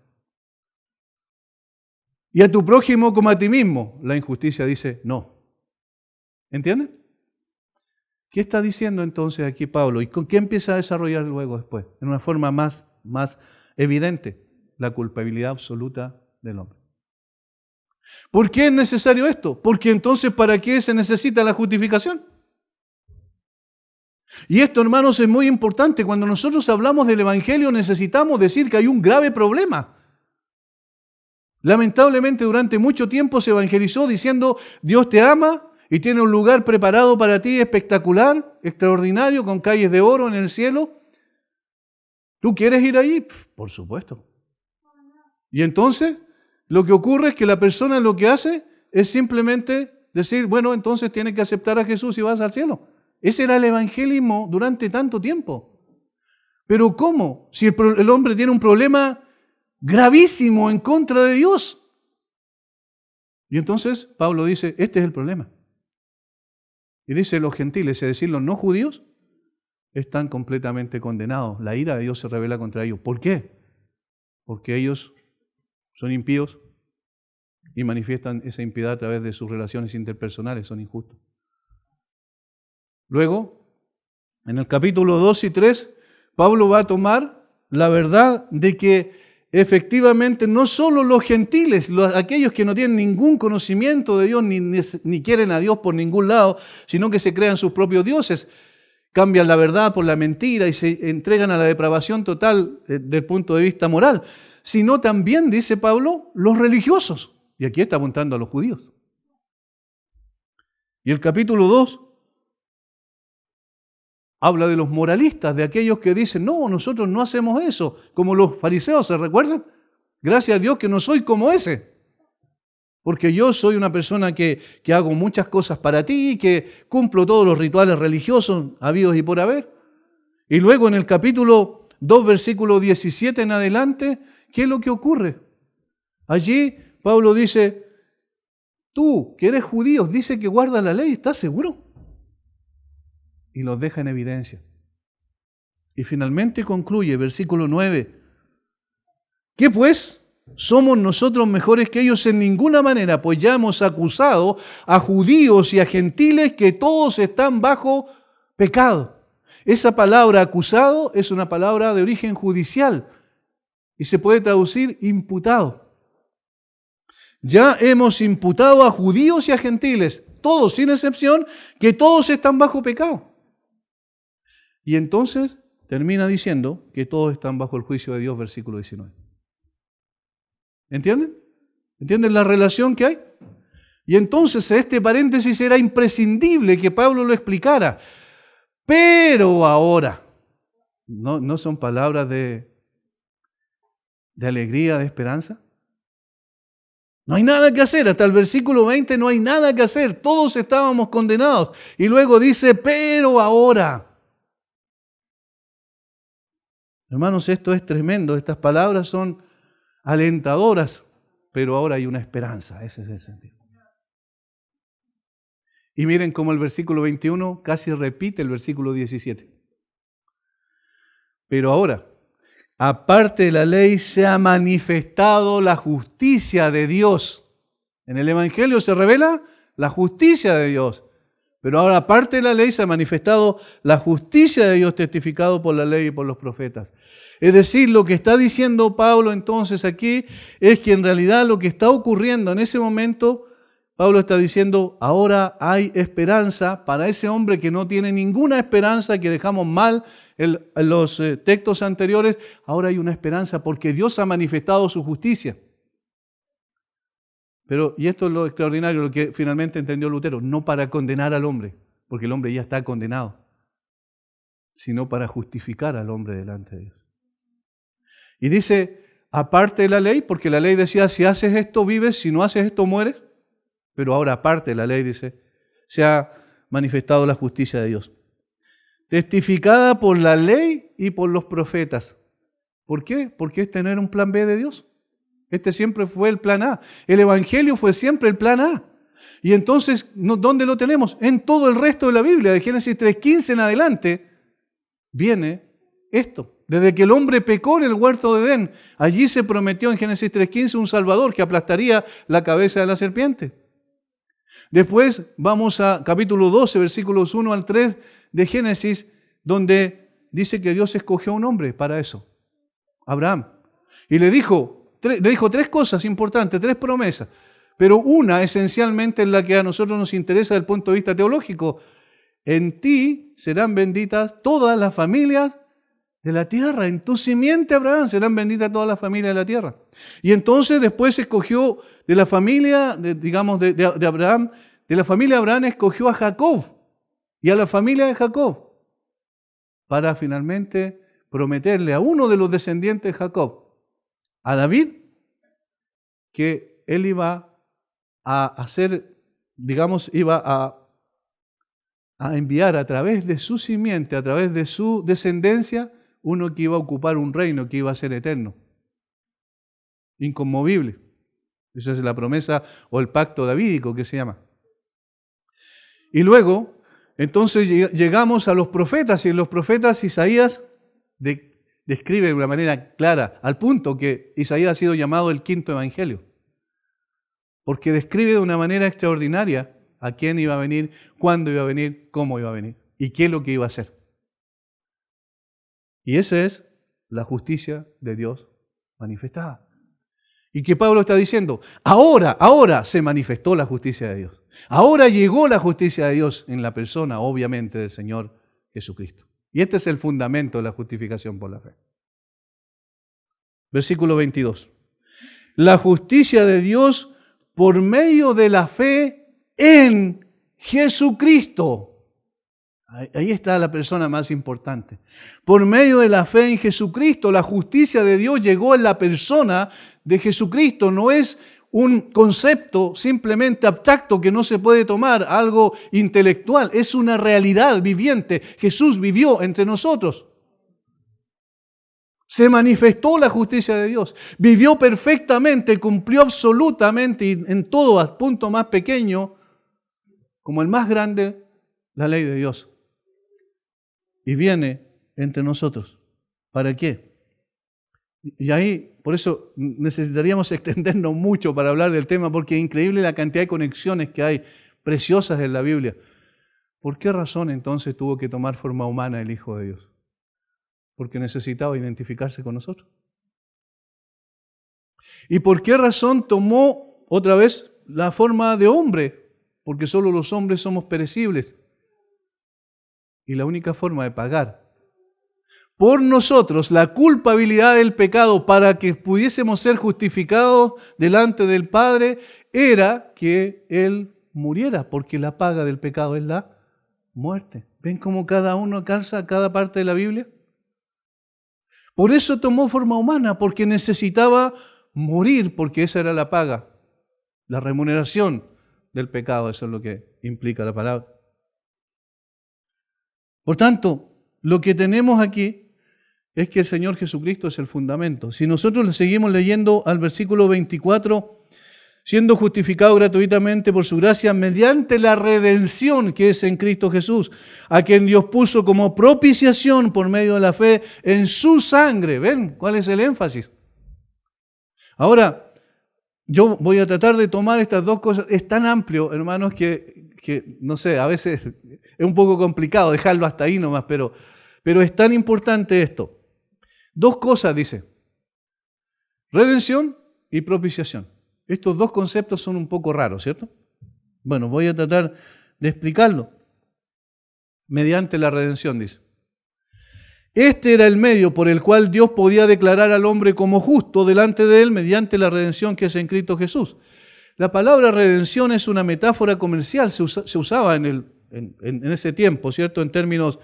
Y a tu prójimo como a ti mismo. La injusticia dice no. ¿Entienden? ¿Qué está diciendo entonces aquí Pablo? ¿Y con qué empieza a desarrollar luego después? En una forma más evidente, la culpabilidad absoluta del hombre. ¿Por qué es necesario esto? Porque entonces, ¿para qué se necesita la justificación? Y esto, hermanos, es muy importante. Cuando nosotros hablamos del Evangelio, necesitamos decir que hay un grave problema. Lamentablemente, durante mucho tiempo se evangelizó diciendo, Dios te ama y tiene un lugar preparado para ti espectacular, extraordinario, con calles de oro en el cielo. ¿Tú quieres ir allí? Por supuesto. Y entonces, lo que ocurre es que la persona lo que hace es simplemente decir, bueno, entonces tienes que aceptar a Jesús y vas al cielo. Ese era el evangelismo durante tanto tiempo. Pero ¿cómo? Si el hombre tiene un problema gravísimo en contra de Dios. Y entonces Pablo dice, este es el problema. Y dice, los gentiles, es decir, los no judíos, están completamente condenados. La ira de Dios se revela contra ellos. ¿Por qué? Porque ellos son impíos y manifiestan esa impiedad a través de sus relaciones interpersonales, son injustos. Luego, en el capítulo 2 y 3, Pablo va a tomar la verdad de que efectivamente no solo los gentiles, aquellos que no tienen ningún conocimiento de Dios ni quieren a Dios por ningún lado, sino que se crean sus propios dioses, cambian la verdad por la mentira y se entregan a la depravación total desde el punto de vista moral, sino también, dice Pablo, los religiosos. Y aquí está apuntando a los judíos. Y el capítulo 2 habla de los moralistas, de aquellos que dicen, no, nosotros no hacemos eso, como los fariseos, ¿se recuerdan? Gracias a Dios que no soy como ese, porque yo soy una persona que hago muchas cosas para ti, que cumplo todos los rituales religiosos habidos y por haber. Y luego en el capítulo 2, versículo 17 en adelante, ¿qué es lo que ocurre? Allí Pablo dice, tú que eres judío, dice que guardas la ley, ¿estás seguro? Y los deja en evidencia. Y finalmente concluye, versículo 9. ¿Qué pues? ¿Somos nosotros mejores que ellos? En ninguna manera, pues ya hemos acusado a judíos y a gentiles que todos están bajo pecado. Esa palabra acusado es una palabra de origen judicial y se puede traducir imputado. Ya hemos imputado a judíos y a gentiles, todos sin excepción, que todos están bajo pecado. Y entonces termina diciendo que todos están bajo el juicio de Dios, versículo 19. ¿Entienden? ¿Entienden la relación que hay? Y entonces este paréntesis era imprescindible que Pablo lo explicara. Pero ahora, no son palabras de alegría, de esperanza. No hay nada que hacer, hasta el versículo 20 no hay nada que hacer, todos estábamos condenados. Y luego dice, pero ahora. Hermanos, esto es tremendo, estas palabras son alentadoras, pero ahora hay una esperanza, ese es el sentido. Y miren cómo el versículo 21 casi repite el versículo 17. Pero ahora, aparte de la ley, se ha manifestado la justicia de Dios. En el Evangelio se revela la justicia de Dios. Pero ahora, aparte de la ley, se ha manifestado la justicia de Dios testificado por la ley y por los profetas. Es decir, lo que está diciendo Pablo entonces aquí es que en realidad lo que está ocurriendo en ese momento, Pablo está diciendo, ahora hay esperanza para ese hombre que no tiene ninguna esperanza, que dejamos mal en los textos anteriores. Ahora hay una esperanza porque Dios ha manifestado su justicia. Pero, y esto es lo extraordinario, lo que finalmente entendió Lutero, no para condenar al hombre, porque el hombre ya está condenado, sino para justificar al hombre delante de Dios. Y dice, aparte de la ley, porque la ley decía, si haces esto vives, si no haces esto mueres. Pero ahora, aparte de la ley, dice, se ha manifestado la justicia de Dios, testificada por la ley y por los profetas. ¿Por qué? Porque es tener un plan B de Dios. Este siempre fue el plan A. El Evangelio fue siempre el plan A. Y entonces, ¿dónde lo tenemos? En todo el resto de la Biblia, de Génesis 3:15 en adelante, viene esto. Desde que el hombre pecó en el huerto de Edén, allí se prometió en Génesis 3:15 un Salvador que aplastaría la cabeza de la serpiente. Después vamos a capítulo 12, versículos 1 al 3 de Génesis, donde dice que Dios escogió a un hombre para eso, Abraham. Y le dijo tres cosas importantes, tres promesas, pero una esencialmente es la que a nosotros nos interesa desde el punto de vista teológico. En ti serán benditas todas las familias de la tierra. En tu simiente, Abraham, serán benditas todas las familias de la tierra. Y entonces después escogió de la familia, de Abraham, de la familia de Abraham escogió a Jacob y a la familia de Jacob para finalmente prometerle a uno de los descendientes de Jacob, a David, que él iba a hacer, iba a enviar a través de su simiente, a través de su descendencia, uno que iba a ocupar un reino que iba a ser eterno, inconmovible. Esa es la promesa o el pacto davídico que se llama. Y luego, entonces llegamos a los profetas, y en los profetas Isaías describe de una manera clara, al punto que Isaías ha sido llamado el quinto evangelio, porque describe de una manera extraordinaria a quién iba a venir, cuándo iba a venir, cómo iba a venir y qué es lo que iba a hacer. Y esa es la justicia de Dios manifestada. ¿Y qué Pablo está diciendo? Ahora se manifestó la justicia de Dios. Ahora llegó la justicia de Dios en la persona, obviamente, del Señor Jesucristo. Y este es el fundamento de la justificación por la fe. Versículo 22. La justicia de Dios por medio de la fe en Jesucristo. Ahí está la persona más importante. Por medio de la fe en Jesucristo, la justicia de Dios llegó en la persona de Jesucristo. No es un concepto simplemente abstracto que no se puede tomar, algo intelectual. Es una realidad viviente. Jesús vivió entre nosotros. Se manifestó la justicia de Dios. Vivió perfectamente, cumplió absolutamente y en todo, al punto más pequeño, como el más grande, la ley de Dios. Y viene entre nosotros. ¿Para qué? Y ahí, por eso necesitaríamos extendernos mucho para hablar del tema, porque es increíble la cantidad de conexiones que hay preciosas en la Biblia. ¿Por qué razón entonces tuvo que tomar forma humana el Hijo de Dios? Porque necesitaba identificarse con nosotros. ¿Y por qué razón tomó otra vez la forma de hombre? Porque solo los hombres somos perecibles. Y la única forma de pagar por nosotros la culpabilidad del pecado para que pudiésemos ser justificados delante del Padre, era que Él muriera, porque la paga del pecado es la muerte. ¿Ven cómo cada uno calza cada parte de la Biblia? Por eso tomó forma humana, porque necesitaba morir, porque esa era la paga, la remuneración del pecado. Eso es lo que implica la palabra. Por tanto, lo que tenemos aquí es que el Señor Jesucristo es el fundamento. Si nosotros le seguimos leyendo al versículo 24, siendo justificado gratuitamente por su gracia mediante la redención que es en Cristo Jesús, a quien Dios puso como propiciación por medio de la fe en su sangre. ¿Ven cuál es el énfasis? Ahora, yo voy a tratar de tomar estas dos cosas. Es tan amplio, hermanos, que no sé, a veces es un poco complicado dejarlo hasta ahí nomás, pero es tan importante esto. Dos cosas, dice: redención y propiciación. Estos dos conceptos son un poco raros, ¿cierto? Bueno, voy a tratar de explicarlo. Mediante la redención, dice. Este era el medio por el cual Dios podía declarar al hombre como justo delante de él mediante la redención que es en Cristo Jesús. La palabra redención es una metáfora comercial, se usaba en ese tiempo, ¿cierto? En términos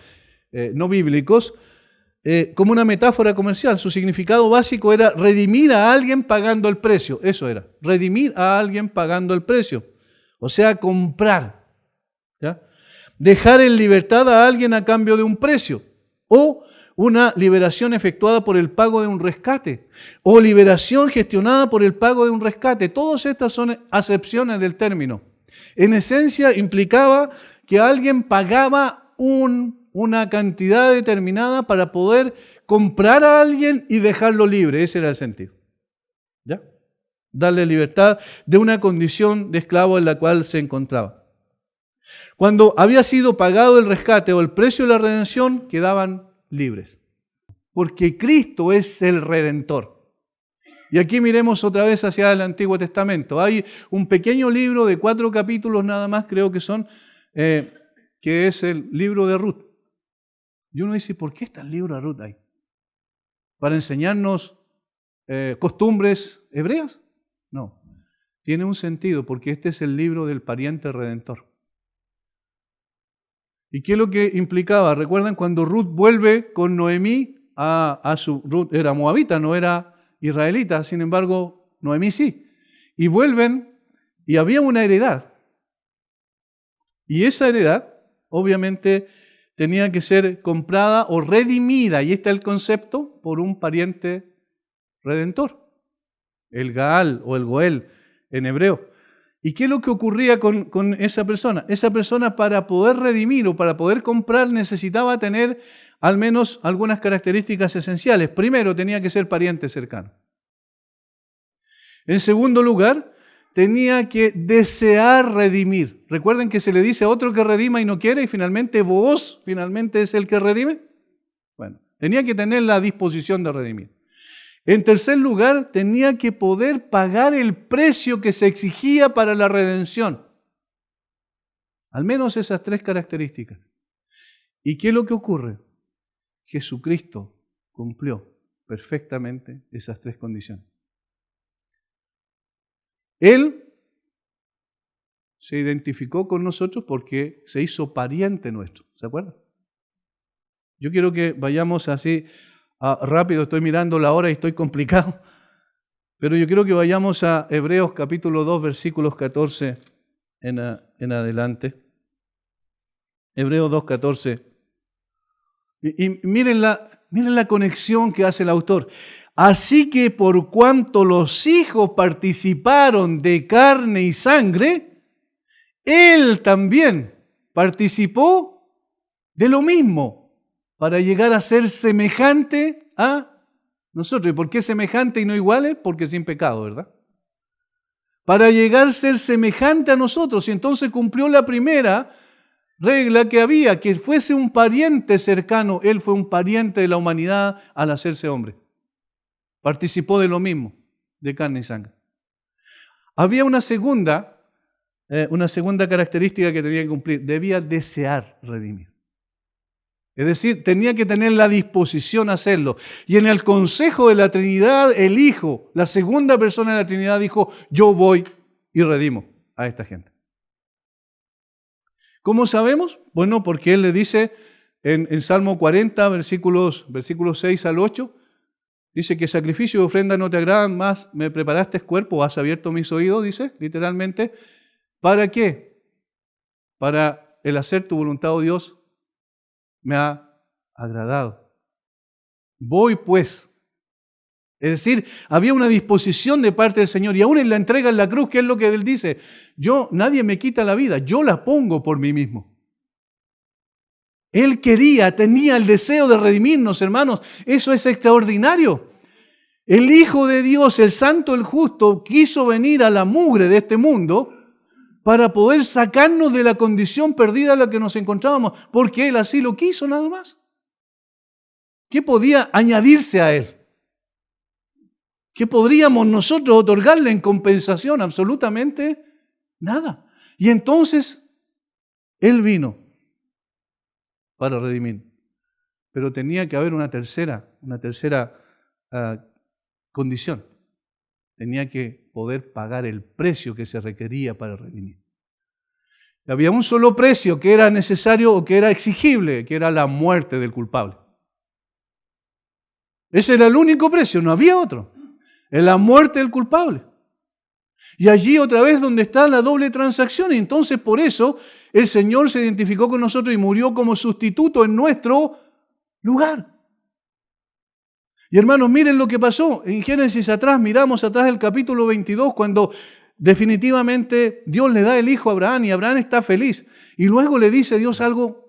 no bíblicos, como una metáfora comercial. Su significado básico era redimir a alguien pagando el precio. Eso era, redimir a alguien pagando el precio. O sea, comprar. ¿Ya? Dejar en libertad a alguien a cambio de un precio. O una liberación efectuada por el pago de un rescate. O liberación gestionada por el pago de un rescate. Todas estas son acepciones del término. En esencia implicaba que alguien pagaba una cantidad determinada para poder comprar a alguien y dejarlo libre. Ese era el sentido. ¿Ya? Darle libertad de una condición de esclavo en la cual se encontraba. Cuando había sido pagado el rescate o el precio de la redención, quedaban libres. Porque Cristo es el Redentor. Y aquí miremos otra vez hacia el Antiguo Testamento. Hay un pequeño libro de 4 capítulos nada más, creo que son, que es el libro de Ruth. Y uno dice, ¿por qué está el libro de Ruth ahí? ¿Para enseñarnos costumbres hebreas? No. Tiene un sentido, porque este es el libro del pariente redentor. ¿Y qué es lo que implicaba? ¿Recuerdan cuando Ruth vuelve con Noemí Ruth era moabita, no era israelita, sin embargo, Noemí sí. Y vuelven y había una heredad. Y esa heredad, obviamente, tenía que ser comprada o redimida, y este es el concepto, por un pariente redentor, el Gaal o el Goel en hebreo. ¿Y qué es lo que ocurría con esa persona? Esa persona, para poder redimir o para poder comprar, necesitaba tener al menos algunas características esenciales. Primero, tenía que ser pariente cercano. En segundo lugar, tenía que desear redimir. Recuerden que se le dice a otro que redima y no quiere, y finalmente vos, finalmente es el que redime. Bueno, tenía que tener la disposición de redimir. En tercer lugar, tenía que poder pagar el precio que se exigía para la redención. Al menos esas 3 características. ¿Y qué es lo que ocurre? Jesucristo cumplió perfectamente esas 3 condiciones. Él se identificó con nosotros porque se hizo pariente nuestro. ¿Se acuerdan? Yo quiero que vayamos así rápido. Estoy mirando la hora y estoy complicado. Pero yo quiero que vayamos a Hebreos capítulo 2, versículos 14 en adelante. Hebreos 2, 14. Y miren la conexión que hace el autor. Así que por cuanto los hijos participaron de carne y sangre, Él también participó de lo mismo para llegar a ser semejante a nosotros. ¿Y por qué semejante y no iguales? Porque sin pecado, ¿verdad? Para llegar a ser semejante a nosotros. Y entonces cumplió la primera regla que había, que fuese un pariente cercano. Él fue un pariente de la humanidad al hacerse hombre. Participó de lo mismo, de carne y sangre. Había una segunda característica que tenía que cumplir. Debía desear redimir. Es decir, tenía que tener la disposición a hacerlo. Y en el consejo de la Trinidad, el Hijo, la segunda persona de la Trinidad, dijo, yo voy y redimo a esta gente. ¿Cómo sabemos? Bueno, porque Él le dice en Salmo 40, versículos 6 al 8, dice que sacrificio y ofrenda no te agradan, más me preparaste cuerpo, has abierto mis oídos, dice literalmente. ¿Para qué? Para el hacer tu voluntad, oh Dios, me ha agradado. Voy pues. Es decir, había una disposición de parte del Señor y aún en la entrega en la cruz, ¿qué es lo que Él dice? Nadie me quita la vida, yo la pongo por mí mismo. Él tenía el deseo de redimirnos, hermanos. Eso es extraordinario. El Hijo de Dios, el Santo, el Justo, quiso venir a la mugre de este mundo para poder sacarnos de la condición perdida en la que nos encontrábamos, porque Él así lo quiso nada más. ¿Qué podía añadirse a Él? ¿Qué podríamos nosotros otorgarle en compensación? Absolutamente nada. Y entonces Él vino para redimir. Pero tenía que haber una tercera condición. Tenía que poder pagar el precio que se requería para redimir. Había un solo precio que era necesario o que era exigible, que era la muerte del culpable. Ese era el único precio, no había otro. Es la muerte del culpable. Y allí otra vez donde está la doble transacción. Y entonces por eso el Señor se identificó con nosotros y murió como sustituto en nuestro lugar. Y hermanos, miren lo que pasó. En Génesis miramos atrás el capítulo 22, cuando definitivamente Dios le da el hijo a Abraham y Abraham está feliz. Y luego le dice Dios algo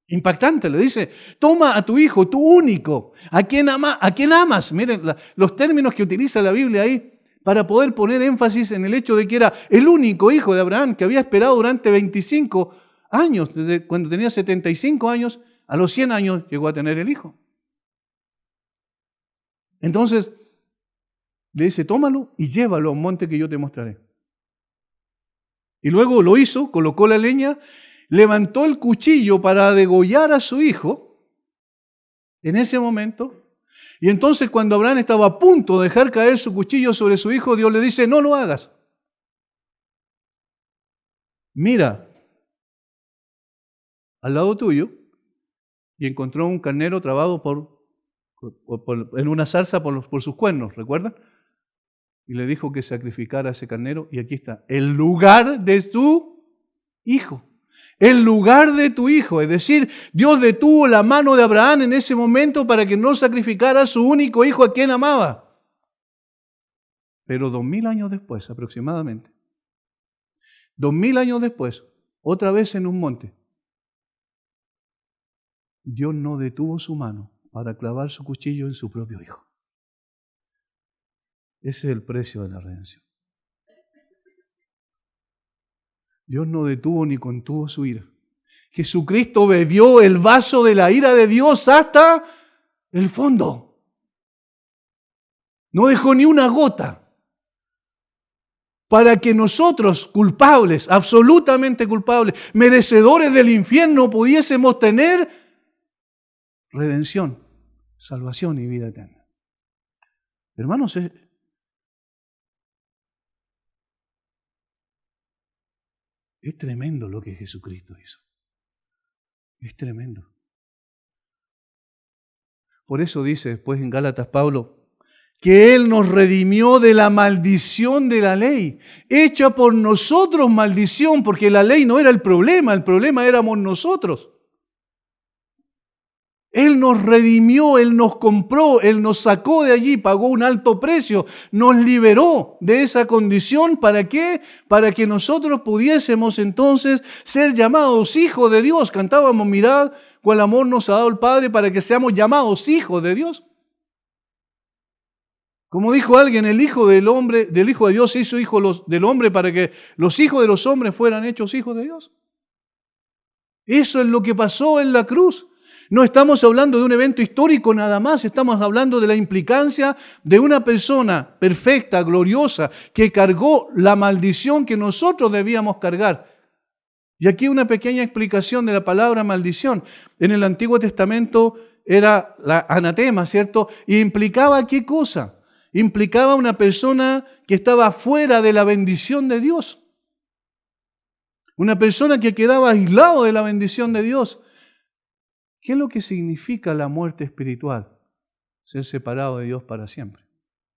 impactante. Le dice, toma a tu hijo, tu único, a quien amas. Miren los términos que utiliza la Biblia ahí para poder poner énfasis en el hecho de que era el único hijo de Abraham que había esperado durante 25 años. Desde cuando tenía 75 años, a los 100 años llegó a tener el hijo. Entonces, le dice, tómalo y llévalo a un monte que yo te mostraré. Y luego lo hizo, colocó la leña, levantó el cuchillo para degollar a su hijo en ese momento. Y entonces cuando Abraham estaba a punto de dejar caer su cuchillo sobre su hijo, Dios le dice, no lo hagas. Mira al lado tuyo y encontró un carnero trabado en una zarza por sus cuernos, ¿recuerdan? Y le dijo que sacrificara ese carnero, y aquí está, el lugar de tu hijo. El lugar de tu hijo. Es decir, Dios detuvo la mano de Abraham en ese momento para que no sacrificara a su único hijo a quien amaba. Pero 2000 años después, aproximadamente, 2000 años después, otra vez en un monte, Dios no detuvo su mano para clavar su cuchillo en su propio hijo. Ese es el precio de la redención. Dios no detuvo ni contuvo su ira. Jesucristo bebió el vaso de la ira de Dios hasta el fondo. No dejó ni una gota para que nosotros, culpables, absolutamente culpables, merecedores del infierno, pudiésemos tener redención, salvación y vida eterna. Hermanos, es tremendo lo que Jesucristo hizo. Es tremendo. Por eso dice después en Gálatas Pablo, que Él nos redimió de la maldición de la ley, hecha por nosotros maldición, porque la ley no era el problema éramos nosotros. Él nos redimió, Él nos compró, Él nos sacó de allí, pagó un alto precio, nos liberó de esa condición. ¿Para qué? Para que nosotros pudiésemos entonces ser llamados hijos de Dios. Cantábamos, mirad cuál amor nos ha dado el Padre para que seamos llamados hijos de Dios. Como dijo alguien, el Hijo del Hijo de Dios se hizo hijo del hombre para que los hijos de los hombres fueran hechos hijos de Dios. Eso es lo que pasó en la cruz. No estamos hablando de un evento histórico nada más, estamos hablando de la implicancia de una persona perfecta, gloriosa, que cargó la maldición que nosotros debíamos cargar. Y aquí una pequeña explicación de la palabra maldición. En el Antiguo Testamento era la anatema, ¿cierto? Y implicaba ¿qué cosa? Implicaba una persona que estaba fuera de la bendición de Dios. Una persona que quedaba aislado de la bendición de Dios. ¿Qué es lo que significa la muerte espiritual? Ser separado de Dios para siempre.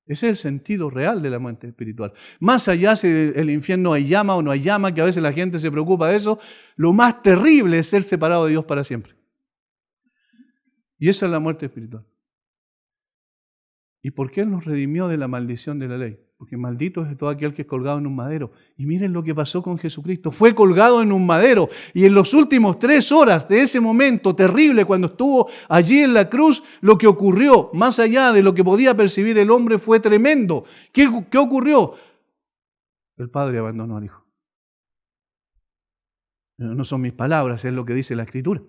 Ese es el sentido real de la muerte espiritual. Más allá si el infierno hay llama o no hay llama, que a veces la gente se preocupa de eso, lo más terrible es ser separado de Dios para siempre. Y esa es la muerte espiritual. ¿Y por qué Él nos redimió de la maldición de la ley? Porque maldito es todo aquel que es colgado en un madero. Y miren lo que pasó con Jesucristo. Fue colgado en un madero. Y en los últimos 3 horas de ese momento terrible, cuando estuvo allí en la cruz, lo que ocurrió, más allá de lo que podía percibir el hombre, fue tremendo. ¿Qué ocurrió? El Padre abandonó al Hijo. No son mis palabras, es lo que dice la Escritura.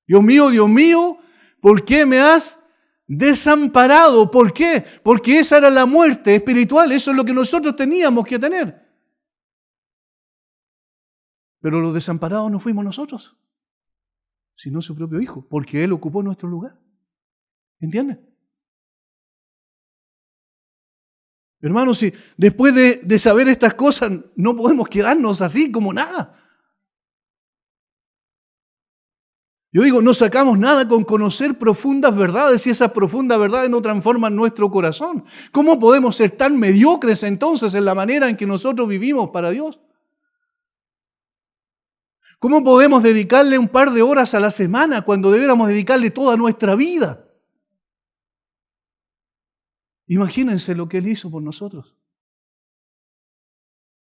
Dios mío, ¿por qué me has desamparado? ¿Por qué? Porque esa era la muerte espiritual, eso es lo que nosotros teníamos que tener. Pero los desamparados no fuimos nosotros, sino su propio Hijo, porque Él ocupó nuestro lugar. ¿Entienden? Hermanos, si después de saber estas cosas no podemos quedarnos así como nada. Yo digo, no sacamos nada con conocer profundas verdades si esas profundas verdades no transforman nuestro corazón. ¿Cómo podemos ser tan mediocres entonces en la manera en que nosotros vivimos para Dios? ¿Cómo podemos dedicarle un par de horas a la semana cuando debiéramos dedicarle toda nuestra vida? Imagínense lo que Él hizo por nosotros.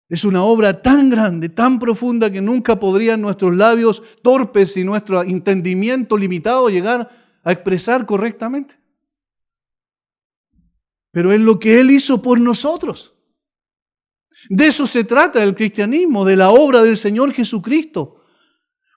Es una obra tan grande, tan profunda, que nunca podrían nuestros labios torpes y nuestro entendimiento limitado llegar a expresar correctamente. Pero es lo que Él hizo por nosotros. De eso se trata el cristianismo, de la obra del Señor Jesucristo.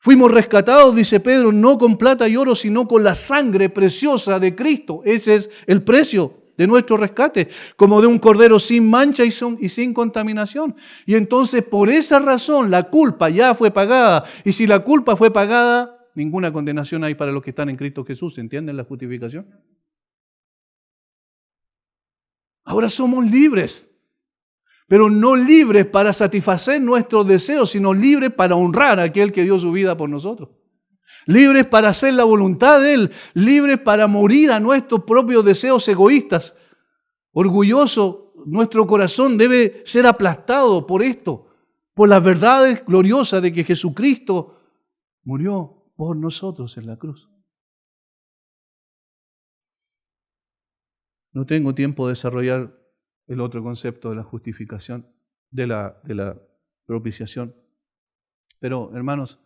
Fuimos rescatados, dice Pedro, no con plata y oro, sino con la sangre preciosa de Cristo. Ese es el precio de nuestro rescate, como de un cordero sin mancha y sin contaminación. Y entonces, por esa razón, la culpa ya fue pagada. Y si la culpa fue pagada, ninguna condenación hay para los que están en Cristo Jesús. ¿Entienden la justificación? Ahora somos libres, pero no libres para satisfacer nuestros deseos, sino libres para honrar a aquel que dio su vida por nosotros. Libres para hacer la voluntad de Él, libres para morir a nuestros propios deseos egoístas. Orgulloso, nuestro corazón debe ser aplastado por esto, por las verdades gloriosas de que Jesucristo murió por nosotros en la cruz. No tengo tiempo de desarrollar el otro concepto de la justificación, de la propiciación. Pero, hermanos,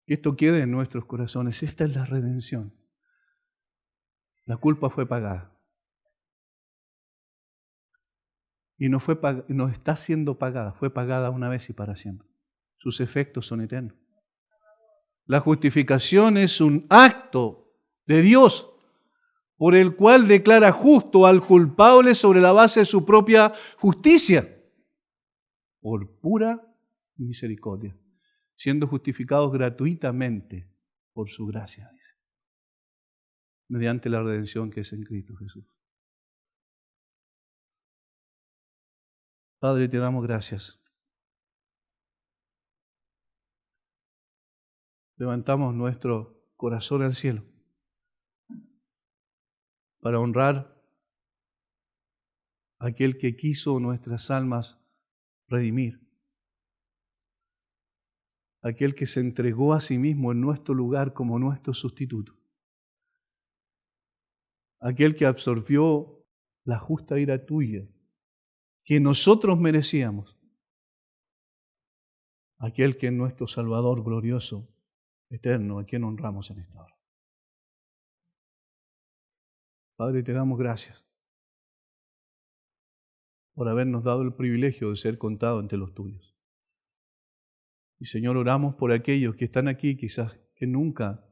que esto quede en nuestros corazones. Esta es la redención. La culpa fue pagada. Y no está siendo pagada, fue pagada una vez y para siempre. Sus efectos son eternos. La justificación es un acto de Dios por el cual declara justo al culpable sobre la base de su propia justicia, por pura misericordia, siendo justificados gratuitamente por su gracia, dice, mediante la redención que es en Cristo Jesús. Padre, te damos gracias. Levantamos nuestro corazón al cielo para honrar a aquel que quiso nuestras almas redimir, aquel que se entregó a sí mismo en nuestro lugar como nuestro sustituto, aquel que absorbió la justa ira tuya que nosotros merecíamos, aquel que es nuestro Salvador glorioso, eterno, a quien honramos en esta hora. Padre, te damos gracias por habernos dado el privilegio de ser contado entre los tuyos. Y Señor, oramos por aquellos que están aquí, quizás que nunca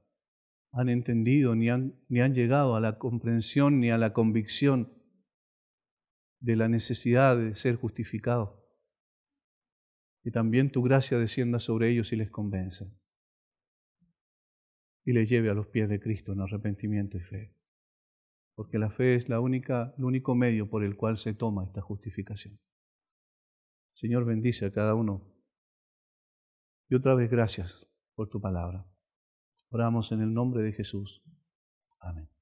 han entendido ni han llegado a la comprensión ni a la convicción de la necesidad de ser justificados. y también tu gracia descienda sobre ellos y les convenza y les lleve a los pies de Cristo en arrepentimiento y fe. Porque la fe es el único medio por el cual se toma esta justificación. Señor, bendice a cada uno. Y otra vez gracias por tu palabra. Oramos en el nombre de Jesús. Amén.